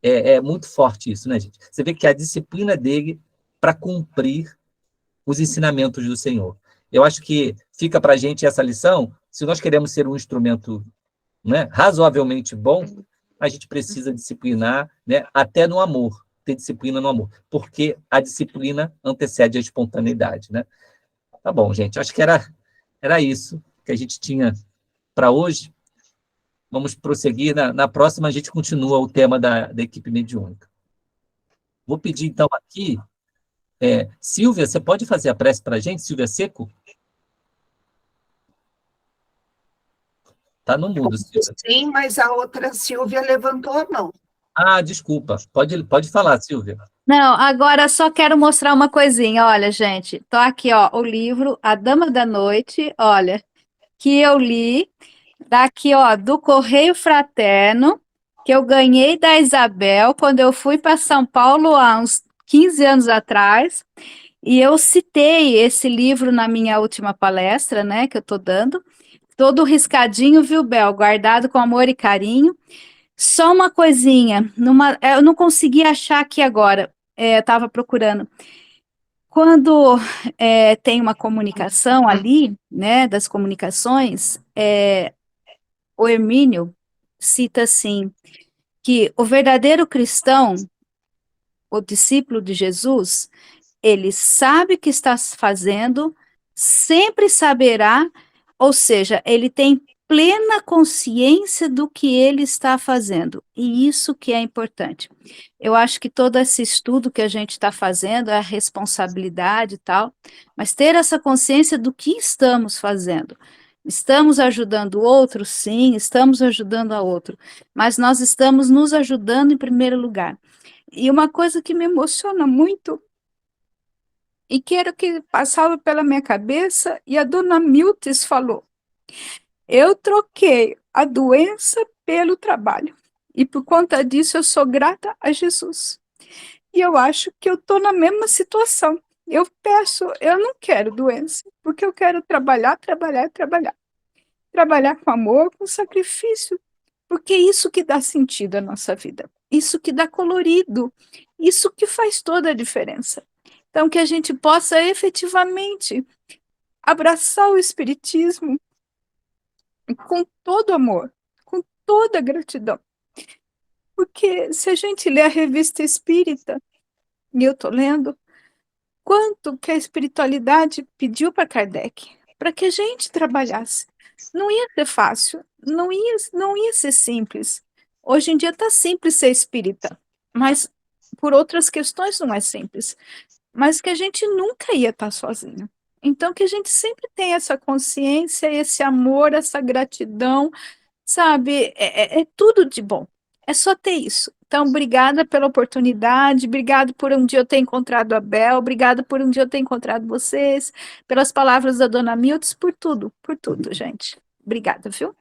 É muito forte isso, né, gente? Você vê que a disciplina dele para cumprir os ensinamentos do Senhor. Eu acho que fica para a gente essa lição, se nós queremos ser um instrumento, né, razoavelmente bom, a gente precisa disciplinar, né, até no amor, ter disciplina no amor, porque a disciplina antecede a espontaneidade, né? Tá bom, gente, acho que era isso que a gente tinha para hoje. Vamos prosseguir, na próxima a gente continua o tema da equipe mediúnica. Vou pedir, então, aqui, Silvia, você pode fazer a prece para a gente, Silvia Seco? Está no mudo, Silvia. Sim, mas a outra Silvia levantou a mão. Ah, desculpa. Pode falar, Silvia. Não, agora só quero mostrar uma coisinha. Olha, gente, tô aqui, ó, o livro A Dama da Noite, olha, que eu li, daqui, ó, do Correio Fraterno, que eu ganhei da Isabel quando eu fui para São Paulo há uns 15 anos atrás, e eu citei esse livro na minha última palestra, né, que eu tô dando, todo riscadinho, viu, Bel? Guardado com amor e carinho. Só uma coisinha, eu não consegui achar aqui agora, eu estava procurando. Quando tem uma comunicação ali, né, das comunicações, o Hermínio cita assim, que o verdadeiro cristão, o discípulo de Jesus, ele sabe o que está fazendo, sempre saberá, ou seja, ele tem plena consciência do que ele está fazendo, e isso que é importante. Eu acho que todo esse estudo que a gente está fazendo é a responsabilidade e tal, mas ter essa consciência do que estamos fazendo. Estamos ajudando o outro? Sim, estamos ajudando a outro, mas nós estamos nos ajudando em primeiro lugar. E uma coisa que me emociona muito e que era o que passava pela minha cabeça, e a dona Miltes falou: eu troquei a doença pelo trabalho, e por conta disso eu sou grata a Jesus. E eu acho que eu estou na mesma situação. Eu peço, eu não quero doença, porque eu quero trabalhar, trabalhar, trabalhar. Trabalhar com amor, com sacrifício, porque é isso que dá sentido à nossa vida, isso que dá colorido, isso que faz toda a diferença. Então, que a gente possa efetivamente abraçar o Espiritismo com todo amor, com toda gratidão. Porque se a gente lê a Revista Espírita, e eu estou lendo, quanto que a espiritualidade pediu para Kardec, para que a gente trabalhasse. Não ia ser fácil, não ia ser simples. Hoje em dia está simples ser espírita, mas por outras questões não é simples. Mas que a gente nunca ia estar sozinho. Então, que a gente sempre tenha essa consciência, esse amor, essa gratidão, sabe? É tudo de bom. É só ter isso. Então, obrigada pela oportunidade, obrigado por um dia eu ter encontrado a Bel, obrigada por um dia eu ter encontrado vocês, pelas palavras da dona Miltz, por tudo, gente. Obrigada, viu?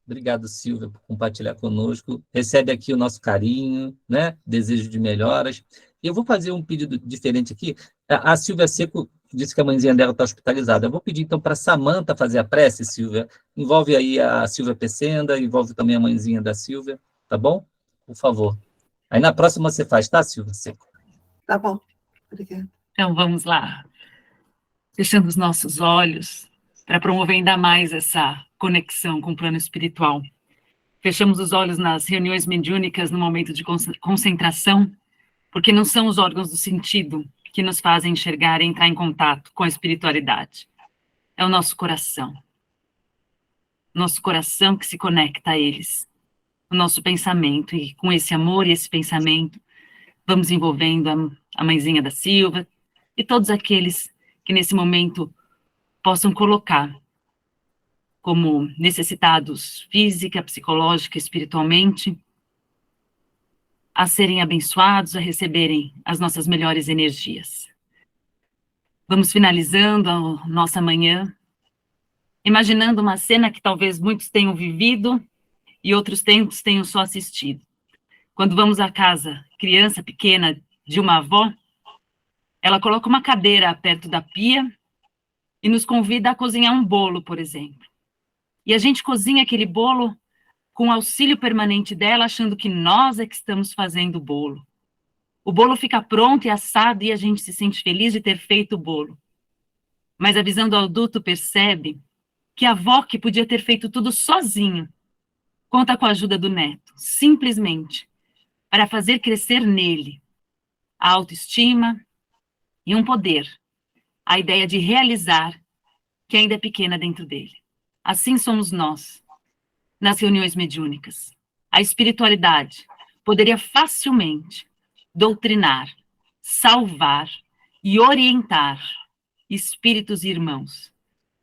Obrigado, Silvia, por compartilhar conosco. Recebe aqui o nosso carinho, né? Desejo de melhoras. E eu vou fazer um pedido diferente aqui. A Silvia Seco disse que a mãezinha dela está hospitalizada. Eu vou pedir, então, para a Samanta fazer a prece, Silvia. Envolve aí a Silvia Pecenda, envolve também a mãezinha da Silvia, tá bom? Por favor. Aí na próxima você faz, tá, Silvia Seco? Tá bom. Obrigada. Então, vamos lá. Fechando os nossos olhos, para promover ainda mais essa conexão com o plano espiritual. Fechamos os olhos nas reuniões mediúnicas no momento de concentração, porque não são os órgãos do sentido que nos fazem enxergar e entrar em contato com a espiritualidade. É o nosso coração. Nosso coração que se conecta a eles. O nosso pensamento, e com esse amor e esse pensamento, vamos envolvendo a mãezinha da Silva e todos aqueles que nesse momento possam colocar como necessitados física, psicológica, espiritualmente, a serem abençoados, a receberem as nossas melhores energias. Vamos finalizando a nossa manhã, imaginando uma cena que talvez muitos tenham vivido e outros tenham só assistido. Quando vamos à casa, criança pequena de uma avó, ela coloca uma cadeira perto da pia e nos convida a cozinhar um bolo, por exemplo. E a gente cozinha aquele bolo com o auxílio permanente dela, achando que nós é que estamos fazendo o bolo. O bolo fica pronto e assado e a gente se sente feliz de ter feito o bolo. Mas a visão do adulto percebe que a avó, que podia ter feito tudo sozinho, conta com a ajuda do neto, simplesmente, para fazer crescer nele a autoestima e um poder, a ideia de realizar, que ainda é pequena dentro dele. Assim somos nós, nas reuniões mediúnicas. A espiritualidade poderia facilmente doutrinar, salvar e orientar espíritos e irmãos.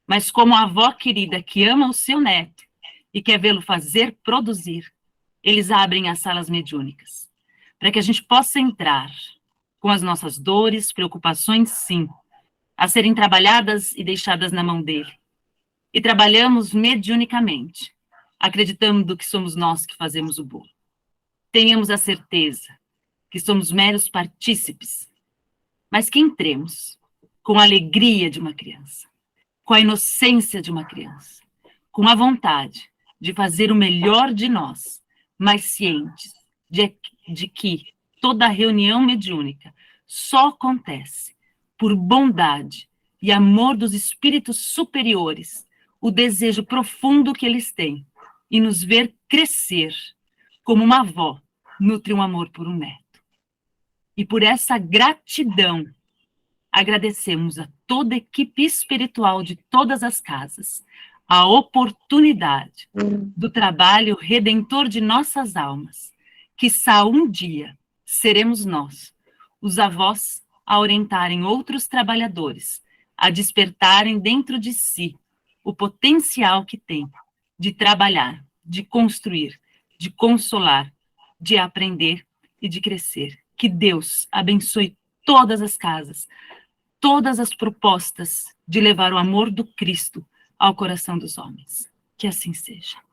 Mas como a avó querida que ama o seu neto e quer vê-lo fazer produzir, eles abrem as salas mediúnicas, para que a gente possa entrar com as nossas dores, preocupações, sim, a serem trabalhadas e deixadas na mão dele. E trabalhamos mediunicamente, acreditando que somos nós que fazemos o bolo. Tenhamos a certeza que somos meros partícipes, mas que entremos com a alegria de uma criança, com a inocência de uma criança, com a vontade de fazer o melhor de nós, mas cientes de que toda reunião mediúnica só acontece por bondade e amor dos espíritos superiores, o desejo profundo que eles têm, e nos ver crescer, como uma avó nutre um amor por um neto. E por essa gratidão, agradecemos a toda a equipe espiritual de todas as casas, a oportunidade do trabalho redentor de nossas almas, quiçá um dia seremos nós, os avós, a orientarem outros trabalhadores, a despertarem dentro de si o potencial que tem de trabalhar, de construir, de consolar, de aprender e de crescer. Que Deus abençoe todas as casas, todas as propostas de levar o amor do Cristo ao coração dos homens. Que assim seja.